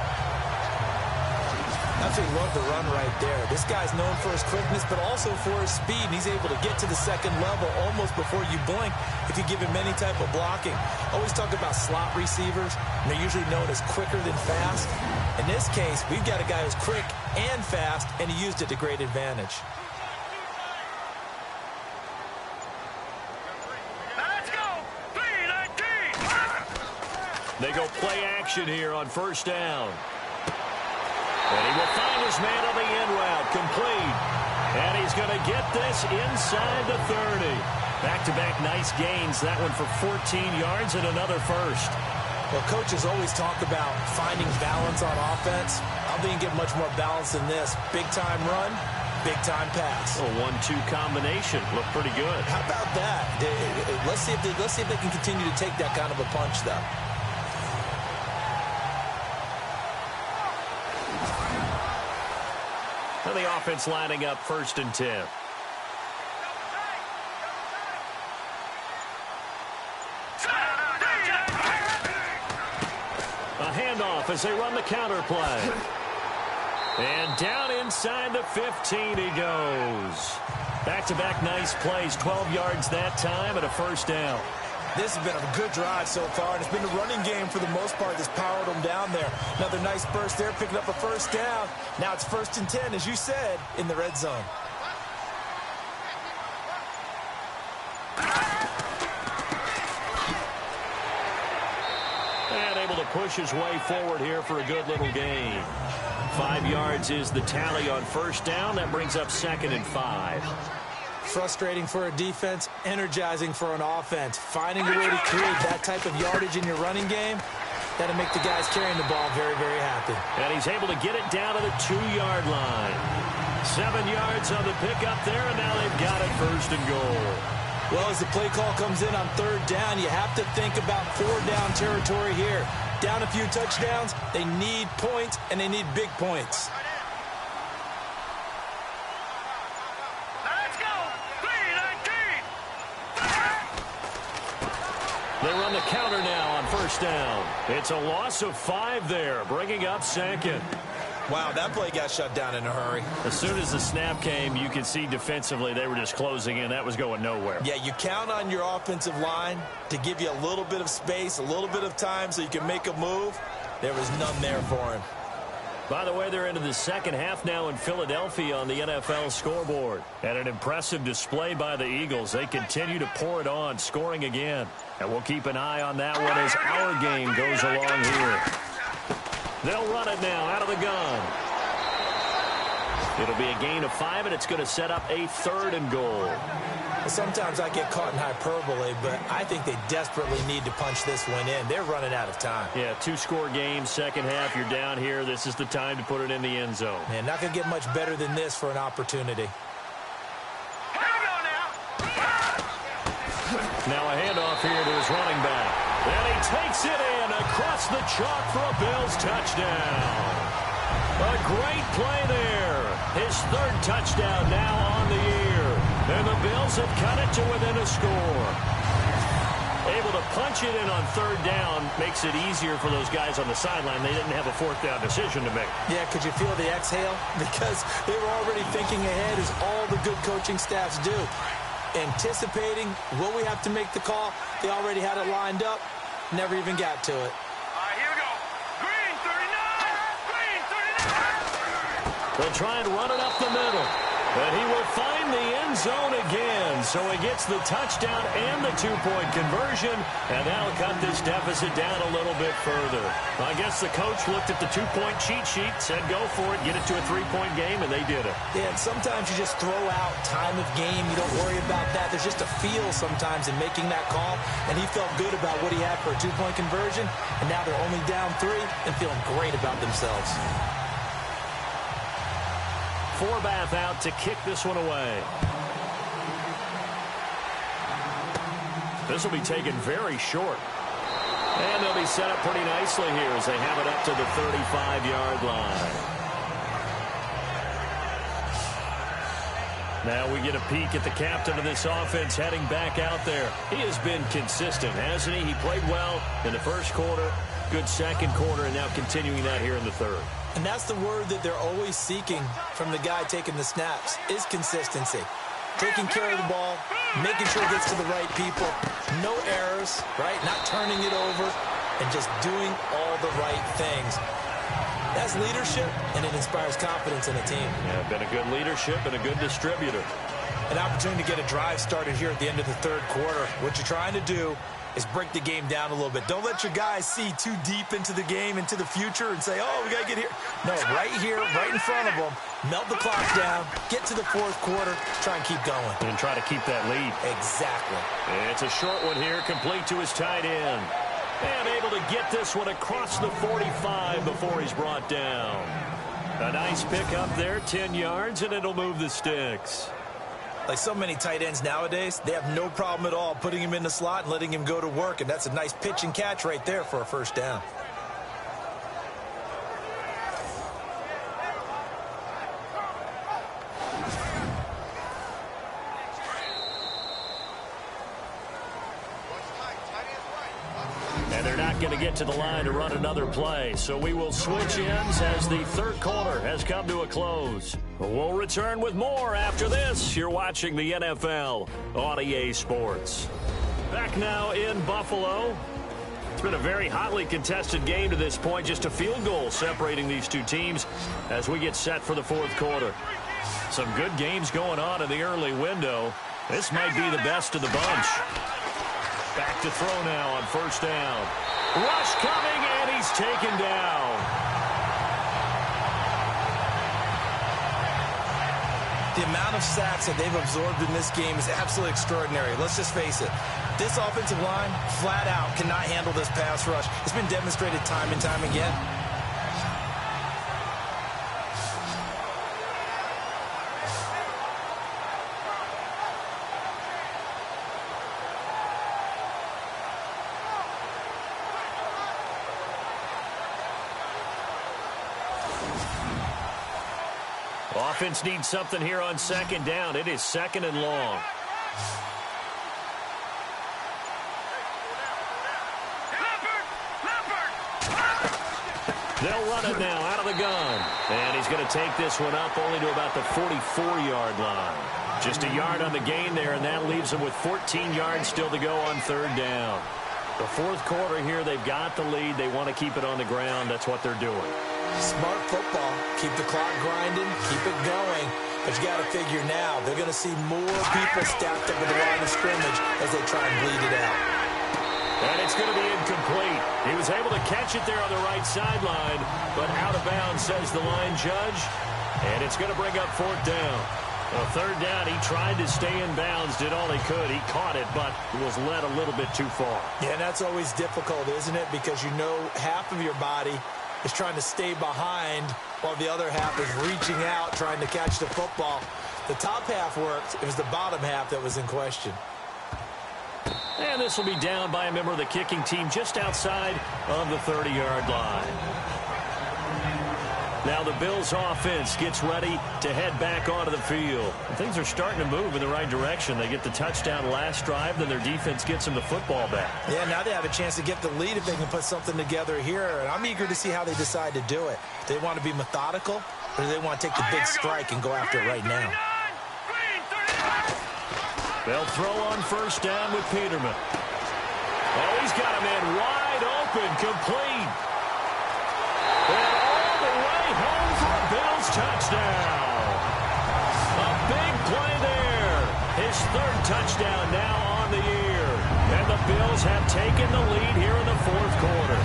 Absolutely love the run right there. This guy's known for his quickness, but also for his speed. And he's able to get to the second level almost before you blink if you give him any type of blocking. Always talk about slot receivers. And they're usually known as quicker than fast. In this case, we've got a guy who's quick and fast, and he used it to great advantage. They go play action here on first down. And he will find his man on the in route, complete. And he's going to get this inside the 30. Back-to-back nice gains. That one for 14 yards and another first. Well, coaches always talk about finding balance on offense. I don't think you get much more balance than this. Big-time run, big-time pass. A 1-2 combination. Looked pretty good. How about that? Let's see if they can continue to take that kind of a punch, though. And the offense lining up 1st and 10. A handoff as they run the counter play. And down inside the 15 he goes. Back-to-back nice plays, 12 yards that time and a first down. This has been a good drive so far, and it's been the running game for the most part that's powered them down there. Another nice burst there, picking up a first down. Now it's 1st and 10, as you said, in the red zone. And able to push his way forward here for a good little gain. 5 yards is the tally on first down. That brings up 2nd and 5. Frustrating for a defense, energizing for an offense. Finding a way to create that type of yardage in your running game, that'll make the guys carrying the ball very, very happy. And he's able to get it down to the 2-yard line. 7 yards on the pickup there, and now they've got it 1st and goal. Well, as the play call comes in on 3rd down, you have to think about 4-down territory here. Down a few touchdowns, they need points, and they need big points. They run the counter now on first down. It's a loss of 5 there, bringing up second. Wow, that play got shut down in a hurry. As soon as the snap came, you could see defensively they were just closing in. That was going nowhere. Yeah, you count on your offensive line to give you a little bit of space, a little bit of time so you can make a move. There was none there for him. By the way, they're into the second half now in Philadelphia on the NFL scoreboard. And an impressive display by the Eagles. They continue to pour it on, scoring again. And we'll keep an eye on that one as our game goes along here. They'll run it now out of the gun. It'll be a gain of 5, and it's going to set up a 3rd and goal. Well, sometimes I get caught in hyperbole, but I think they desperately need to punch this one in. They're running out of time. Yeah, 2-score game, second half, you're down here. This is the time to put it in the end zone. Man, not going to get much better than this for an opportunity. Now a handoff here to his running back. And he takes it in across the chalk for a Bills touchdown. A great play there. His 3rd touchdown now on the year. And the Bills have cut it to within a score. Able to punch it in on 3rd down makes it easier for those guys on the sideline. They didn't have a 4th down decision to make. Yeah, could you feel the exhale? Because they were already thinking ahead, as all the good coaching staffs do. Anticipating, will we have to make the call? They already had it lined up. Never even got to it. Here we go. Green 39. Green 39. They'll try and run it up the middle. But he will find the end zone again. So he gets the touchdown and the 2-point conversion. And that'll cut this deficit down a little bit further. I guess the coach looked at the 2-point cheat sheet, said go for it, get it to a 3-point game, and they did it. Yeah, and sometimes you just throw out time of game. You don't worry about that. There's just a feel sometimes in making that call. And he felt good about what he had for a 2-point conversion. And now they're only down 3 and feeling great about themselves. Forbath out to kick this one away. This will be taken very short. And they'll be set up pretty nicely here as they have it up to the 35-yard line. Now we get a peek at the captain of this offense heading back out there. He has been consistent, hasn't he? He played well in the first quarter, good second quarter, and now continuing that here in the 3rd. And that's the word that they're always seeking from the guy taking the snaps, is consistency. Taking care of the ball, making sure it gets to the right people, no errors, right? Not turning it over, and just doing all the right things. That's leadership, and it inspires confidence in a team. Yeah, been a good leadership and a good distributor. An opportunity to get a drive started here at the end of the 3rd quarter. What you're trying to do is break the game down a little bit. Don't let your guys see too deep into the game, into the future, and say, oh, we got to get here. No, right here, right in front of them, melt the clock down, get to the 4th quarter, try and keep going. And try to keep that lead. Exactly. It's a short one here, complete to his tight end. And able to get this one across the 45 before he's brought down. A nice pick up there, 10 yards, and it'll move the sticks. Like so many tight ends nowadays, they have no problem at all putting him in the slot and letting him go to work, and that's a nice pitch and catch right there for a 1st down. And they're not going to get to the line to run another play, so we will switch ends as the 3rd quarter has come to a close. We'll return with more after this. You're watching the NFL on EA Sports. Back now in Buffalo. It's been a very hotly contested game to this point. Just a field goal separating these two teams as we get set for the 4th quarter. Some good games going on in the early window. This might be the best of the bunch. Back to throw now on 1st down. Rush coming, and he's taken down. The amount of sacks that they've absorbed in this game is absolutely extraordinary. Let's just face it. This offensive line, flat out, cannot handle this pass rush. It's been demonstrated time and time again. Offense needs something here on 2nd down. It is 2nd and long. They'll run it now out of the gun. And he's going to take this one up only to about the 44-yard line. Just a yard on the gain there, and that leaves them with 14 yards still to go on third down. The fourth quarter here, they've got the lead. They want to keep it on the ground. That's what they're doing. Smart football. Keep the clock grinding. Keep it going. But you got to figure now, they're going to see more people stacked up at the line of scrimmage as they try and bleed it out. And it's going to be incomplete. He was able to catch it there on the right sideline, but out of bounds, says the line judge. And it's going to bring up fourth down. Well, third down, he tried to stay in bounds, did all he could. He caught it, but was led a little bit too far. Yeah, and that's always difficult, isn't it? Because you know half of your body is trying to stay behind while the other half is reaching out, trying to catch the football. The top half worked. It was the bottom half that was in question. And this will be down by a member of the kicking team just outside of the 30-yard line. Now the Bills offense gets ready to head back onto the field. Things are starting to move in the right direction. They get the touchdown last drive, then their defense gets them the football back. Yeah, now they have a chance to get the lead if they can put something together here. And I'm eager to see how they decide to do it. Do they want to be methodical, or do they want to take the big strike and go after it right now? They'll throw on first down with Peterman. Oh, he's got a man wide open, complete. And all the way home for a Bills touchdown. A big play there. His third touchdown now on the year. And the Bills have taken the lead here in the fourth quarter.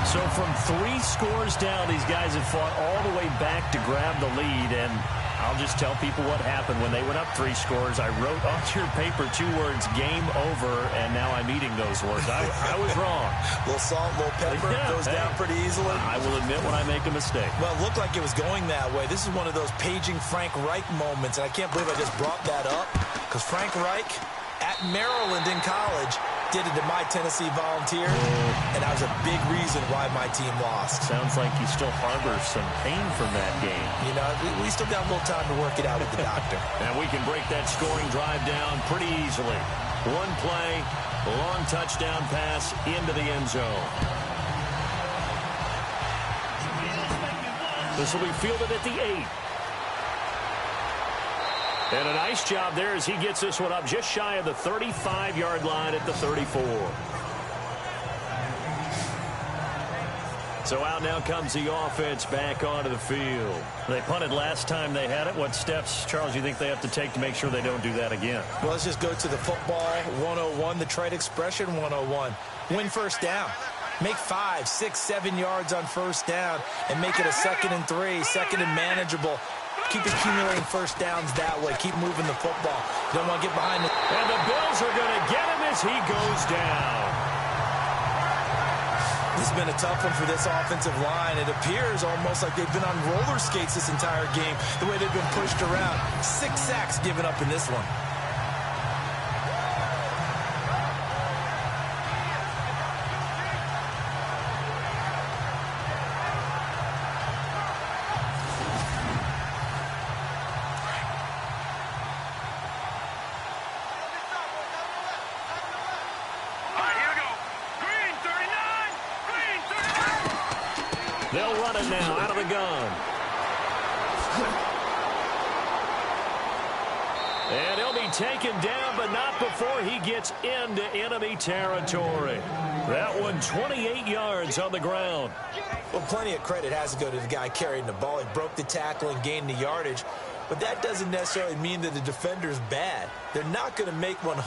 So from 3 scores down, these guys have fought all the way back to grab the lead. And I'll just tell people what happened when they went up 3 scores. I wrote onto your paper 2 words, game over, and now I'm eating those words. I was wrong. A little salt, a little pepper, goes down pretty easily. I will admit when I make a mistake. Well, it looked like it was going that way. This is one of those paging Frank Reich moments, and I can't believe I just brought that up, because Frank Reich at Maryland in college did it to my Tennessee Volunteers, and that was a big reason why my team lost. Sounds like you still harbor some pain from that game. You know, we still got a little time to work it out with the doctor. And we can break that scoring drive down pretty easily. One play, a long touchdown pass into the end zone. This will be fielded at the 8. And a nice job there as he gets this one up just shy of the 35-yard line at the 34. So out now comes the offense back onto the field. They punted last time they had it. What steps, Charles, you think they have to take to make sure they don't do that again? Well, let's just go to the football 101, the trite expression 101. Win first down. Make 5, 6, 7 yards on first down and make it a 2nd and 3, second and manageable. Keep accumulating first downs that way. Keep moving the football. You don't want to get behind it. And the Bills are going to get him as he goes down. This has been a tough one for this offensive line. It appears almost like they've been on roller skates this entire game, the way they've been pushed around. 6 sacks given up in this one. They'll run it now out of the gun. And he'll be taken down, but not before he gets into enemy territory. That one 28 yards on the ground. Well, plenty of credit has to go to the guy carrying the ball. He broke the tackle and gained the yardage. But that doesn't necessarily mean that the defender's bad. They're not going to make 100%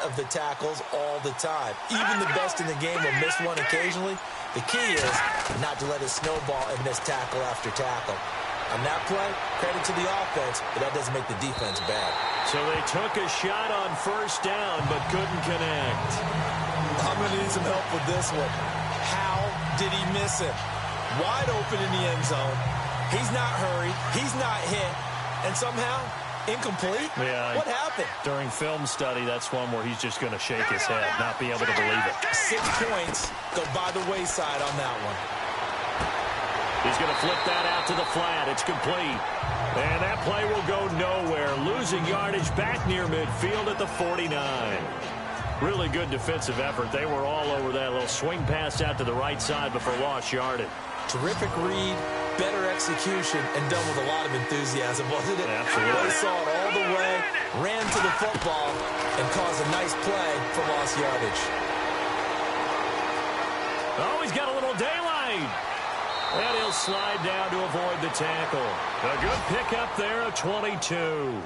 of the tackles all the time. Even the best in the game will miss one occasionally. The key is not to let it snowball and miss tackle after tackle. On that play, credit to the offense, but that doesn't make the defense bad. So they took a shot on first down, but couldn't connect. I'm going to need some help with this one. How did he miss him? Wide open in the end zone. He's not hurried. He's not hit. And somehow, incomplete? Yeah. What happened? During film study, that's one where he's just going to shake his head, not be able to believe it. 6 points go by the wayside on that one. He's going to flip that out to the flat. It's complete. And that play will go nowhere. Losing yardage back near midfield at the 49. Really good defensive effort. They were all over that little swing pass out to the right side before lost yardage. Terrific read, better execution, and done with a lot of enthusiasm, wasn't it? Absolutely. They saw it all the way, ran to the football, and caused a nice play for lost yardage. Oh, he's got a little daylight. And he'll slide down to avoid the tackle. A good pickup there, a 22.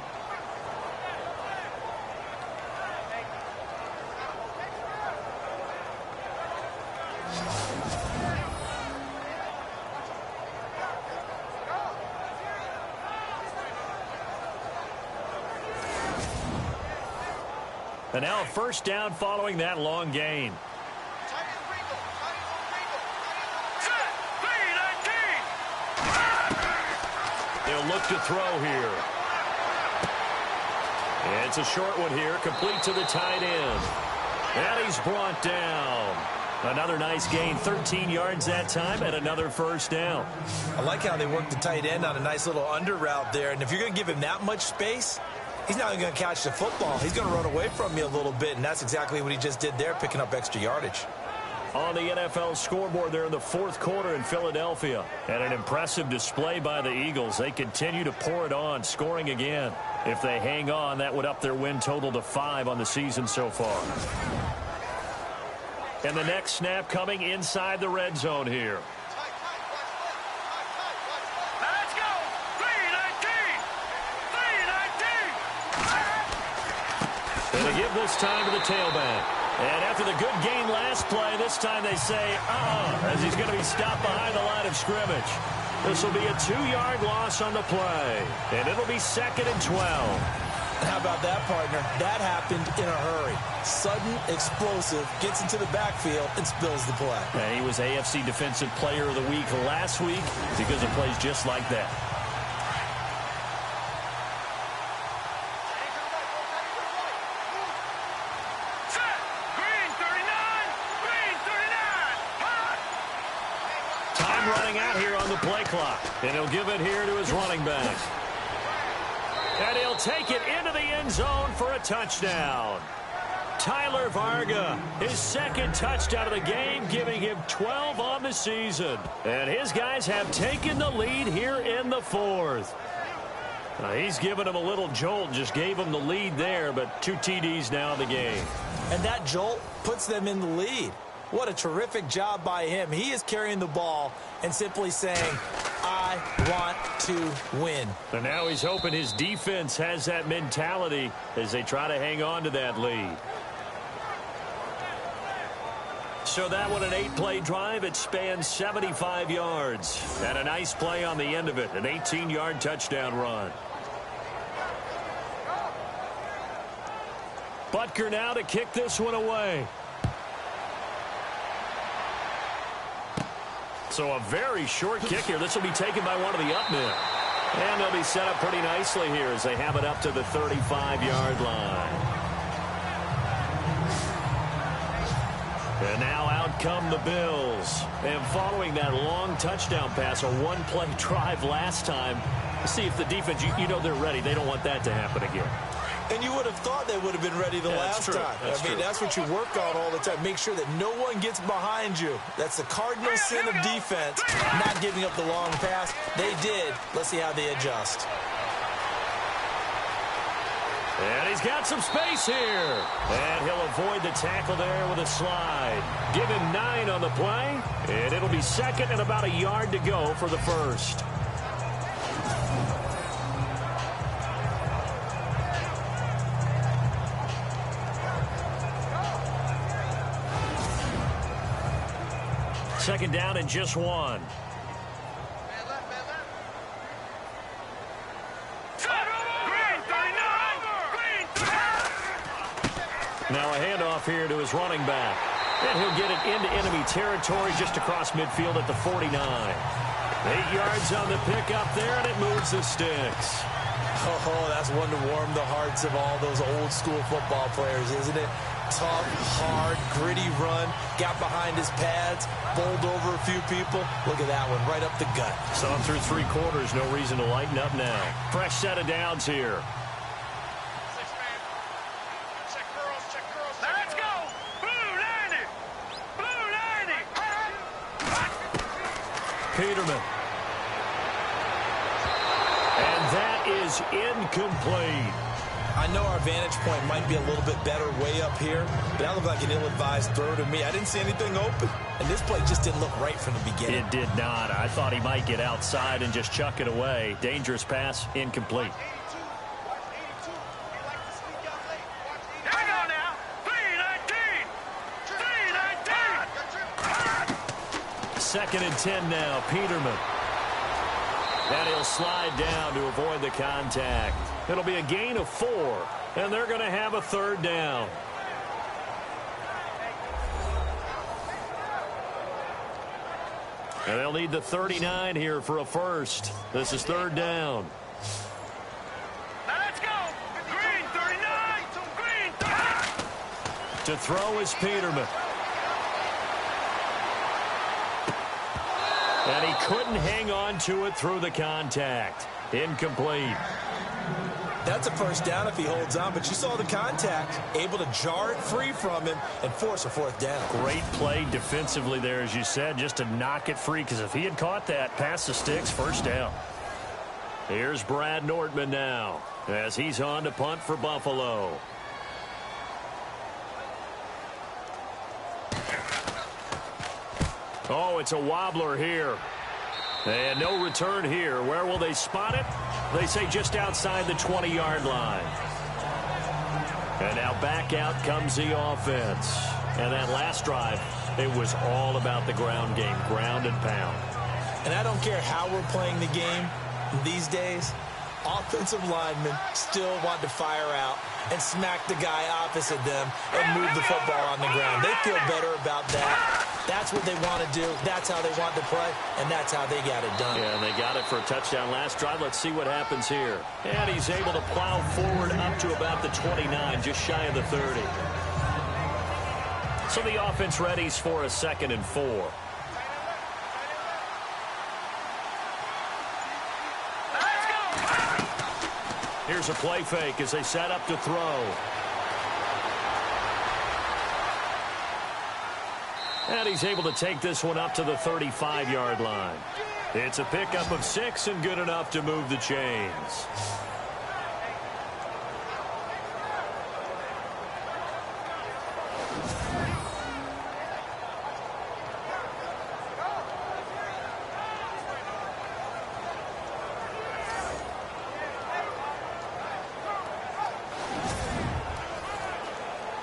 And now a first down following that long gain. They'll look to throw here. And it's a short one here, complete to the tight end. And he's brought down. Another nice gain, 13 yards that time, and another first down. I like how they worked the tight end on a nice little under route there. And if you're going to give him that much space, he's not going to catch the football. He's going to run away from you a little bit, and that's exactly what he just did there, picking up extra yardage. On the NFL scoreboard there in the fourth quarter in Philadelphia. And an impressive display by the Eagles. They continue to pour it on, scoring again. If they hang on, that would up their win total to 5 on the season so far. And the next snap coming inside the red zone here. Let's go! 3-19! 3-19! And they give this time to the tailback. And after the good gain last play, this time they say, as he's going to be stopped behind the line of scrimmage. This will be a 2-yard loss on the play. And it'll be 2nd and 12. How about that, partner? That happened in a hurry. Sudden, explosive, gets into the backfield, and spills the play. And he was AFC Defensive Player of the Week last week because of plays just like that. Green 39! Green 39! Hot! Time running out here on the play clock. And he'll give it here to his running back. And he'll take it into the end zone for a touchdown. Tyler Varga, his 2nd touchdown of the game, giving him 12 on the season. And his guys have taken the lead here in the 4th. He's given him a little jolt, just gave him the lead there, but 2 TDs now in the game. And that jolt puts them in the lead. What a terrific job by him. He is carrying the ball and simply saying, I want to win. And now he's hoping his defense has that mentality as they try to hang on to that lead. So that one, an 8-play drive. It spans 75 yards. And a nice play on the end of it, an 18-yard touchdown run. Butker now to kick this one away. So a very short kick here. This will be taken by one of the up men. And they'll be set up pretty nicely here as they have it up to the 35-yard line. And now out come the Bills. And following that long touchdown pass, a 1-play drive last time, see if the defense, you know they're ready. They don't want that to happen again. And you would have thought they would have been ready the last time. That's what you work on all the time. Make sure that no one gets behind you. That's the cardinal sin of defense, not giving up the long pass. They did. Let's see how they adjust. And he's got some space here. And he'll avoid the tackle there with a slide. Give him 9 on the play. And it'll be 2nd and about a yard to go for the 1st. Second down and just 1. Now a handoff here to his running back. And he'll get it into enemy territory just across midfield at the 49. 8 yards on the pickup there, and it moves the sticks. Oh, that's one to warm the hearts of all those old school football players, isn't it? Tough, hard, gritty run. Got behind his pads, bowled over a few people. Look at that one, right up the gut. So through 3 quarters, no reason to lighten up now. Fresh set of downs here. Let's go! Peterman. And that is incomplete. I know our vantage point might be a little bit better way up here, but that looked like an ill-advised throw to me. I didn't see anything open, and this play just didn't look right from the beginning. It did not. I thought he might get outside and just chuck it away. Dangerous pass, incomplete. Here we go now. 3-19. 3-19. Second and 10 now, Peterman. And he'll slide down to avoid the contact. It'll be a gain of 4, and they're going to have a third down. And they'll need the 39 here for a first. This is third down. Now let's go. Green 39. Green 39. To throw is Peterman. And he couldn't hang on to it through the contact. Incomplete. That's a first down if he holds on, but you saw the contact, able to jar it free from him and force a fourth down. Great play defensively there, as you said, just to knock it free, because if he had caught that, past the sticks, first down. Here's Brad Nordman now, as he's on to punt for Buffalo. Oh, it's a wobbler here. And no return here. Where will they spot it? They say just outside the 20-yard line. And now back out comes the offense. And that last drive, it was all about the ground game, ground and pound. And I don't care how we're playing the game these days, offensive linemen still want to fire out and smack the guy opposite them and move the football on the ground. They feel better about that. That's what they want to do. That's how they want to play, and that's how they got it done. Yeah, and they got it for a touchdown last drive. Let's see what happens here. And he's able to plow forward up to about the 29, just shy of the 30. So the offense readies for a 2nd and 4. Here's a play fake as they set up to throw. And he's able to take this one up to the 35-yard line. It's a pickup of 6 and good enough to move the chains.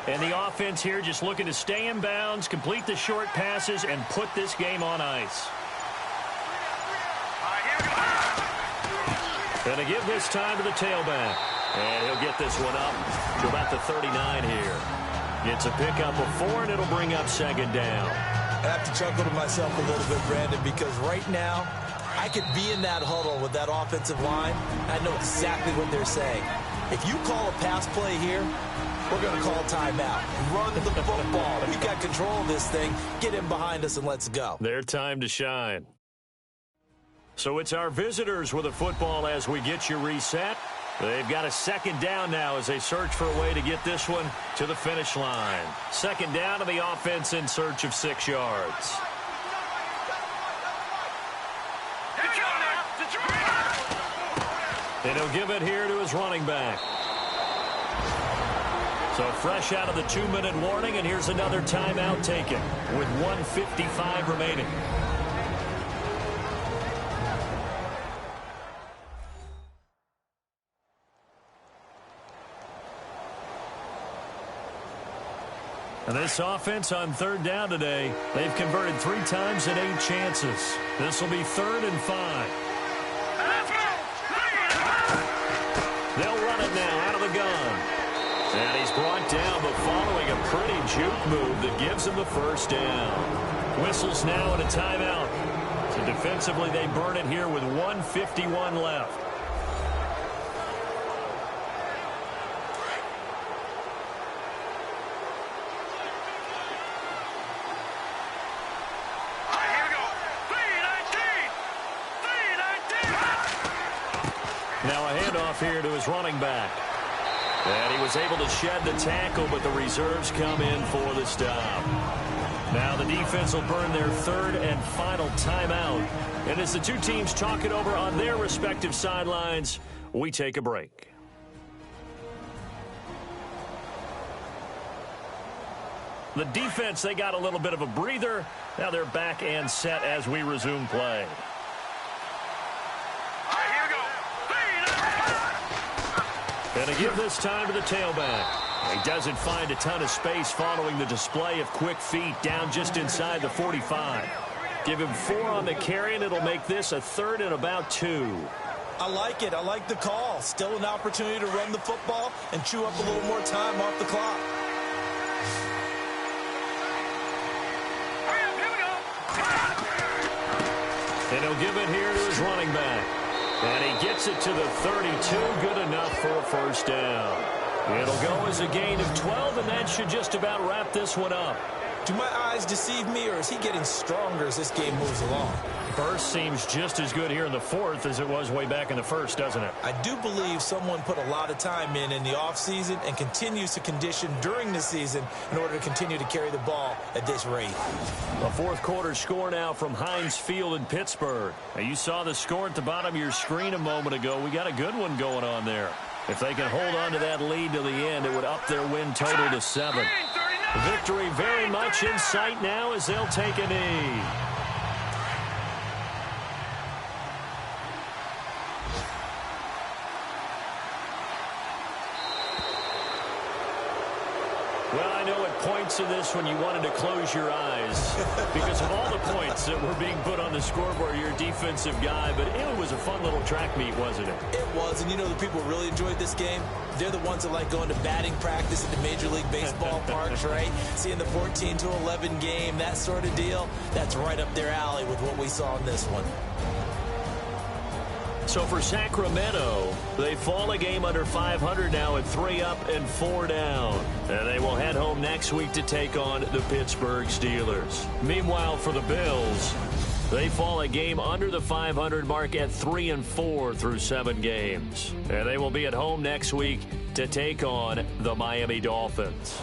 And the offense here just looking to stay in bounds, complete the short passes, and put this game on ice. Going to give this time to the tailback. And he'll get this one up to about the 39 here. Gets a pickup of 4, and it'll bring up 2nd down. I have to chuckle to myself a little bit, Brandon, because right now I could be in that huddle with that offensive line. I know exactly what they're saying. If you call a pass play here, we're going to call timeout. Run the football. We got control of this thing. Get him behind us and let's go. Their time to shine. So it's our visitors with the football as we get you reset. They've got a 2nd down now as they search for a way to get this one to the finish line. 2nd down to the offense in search of 6 yards. And he'll give it here to his running back. So fresh out of the 2-minute warning, and here's another timeout taken with 1:55 remaining. And this offense on 3rd down today, they've converted 3 times and 8 chances. This will be 3rd and 5. They'll run it now out of the gun. And he's brought down, but following a pretty juke move that gives him the first down. Whistles now and a timeout. So defensively, they burn it here with 1:51 left. Now a handoff here to his running back. And he was able to shed the tackle, but the reserves come in for the stop. Now the defense will burn their third and final timeout. And as the two teams talk it over on their respective sidelines, we take a break. The defense, they got a little bit of a breather. Now they're back and set as we resume play. All right, here we go. And to give this time to the tailback. He doesn't find a ton of space following the display of quick feet down just inside the 45. Give him 4 on the carry, and it'll make this a 3rd and about 2. I like it. I like the call. Still an opportunity to run the football and chew up a little more time off the clock. And he'll give it here to his running back. And he gets it to the 32. Good enough for a first down. It'll go as a gain of 12, and that should just about wrap this one up. Do my eyes deceive me, or is he getting stronger as this game moves along? First seems just as good here in the 4th as it was way back in the 1st, doesn't it? I do believe someone put a lot of time in the offseason and continues to condition during the season in order to continue to carry the ball at this rate. A 4th quarter score now from Heinz Field in Pittsburgh. Now, you saw the score at the bottom of your screen a moment ago. We got a good one going on there. If they can hold on to that lead to the end, it would up their win total to 7. Victory very much in sight now as they'll take a knee. Well, I know at points in this when you wanted to close your eyes because of all the points that were being put on the scoreboard. You're a defensive guy, but it was a fun little track meet, wasn't it? It was, and you know the people who really enjoyed this game? They're the ones that like going to batting practice at the Major League Baseball parks, right? Seeing the 14-11 game, that sort of deal. That's right up their alley with what we saw in this one. So for Sacramento, they fall a game under 500 now at 3 up and 4 down. And they will head home next week to take on the Pittsburgh Steelers. Meanwhile, for the Bills, they fall a game under the 500 mark at 3 and 4 through 7 games. And they will be at home next week to take on the Miami Dolphins.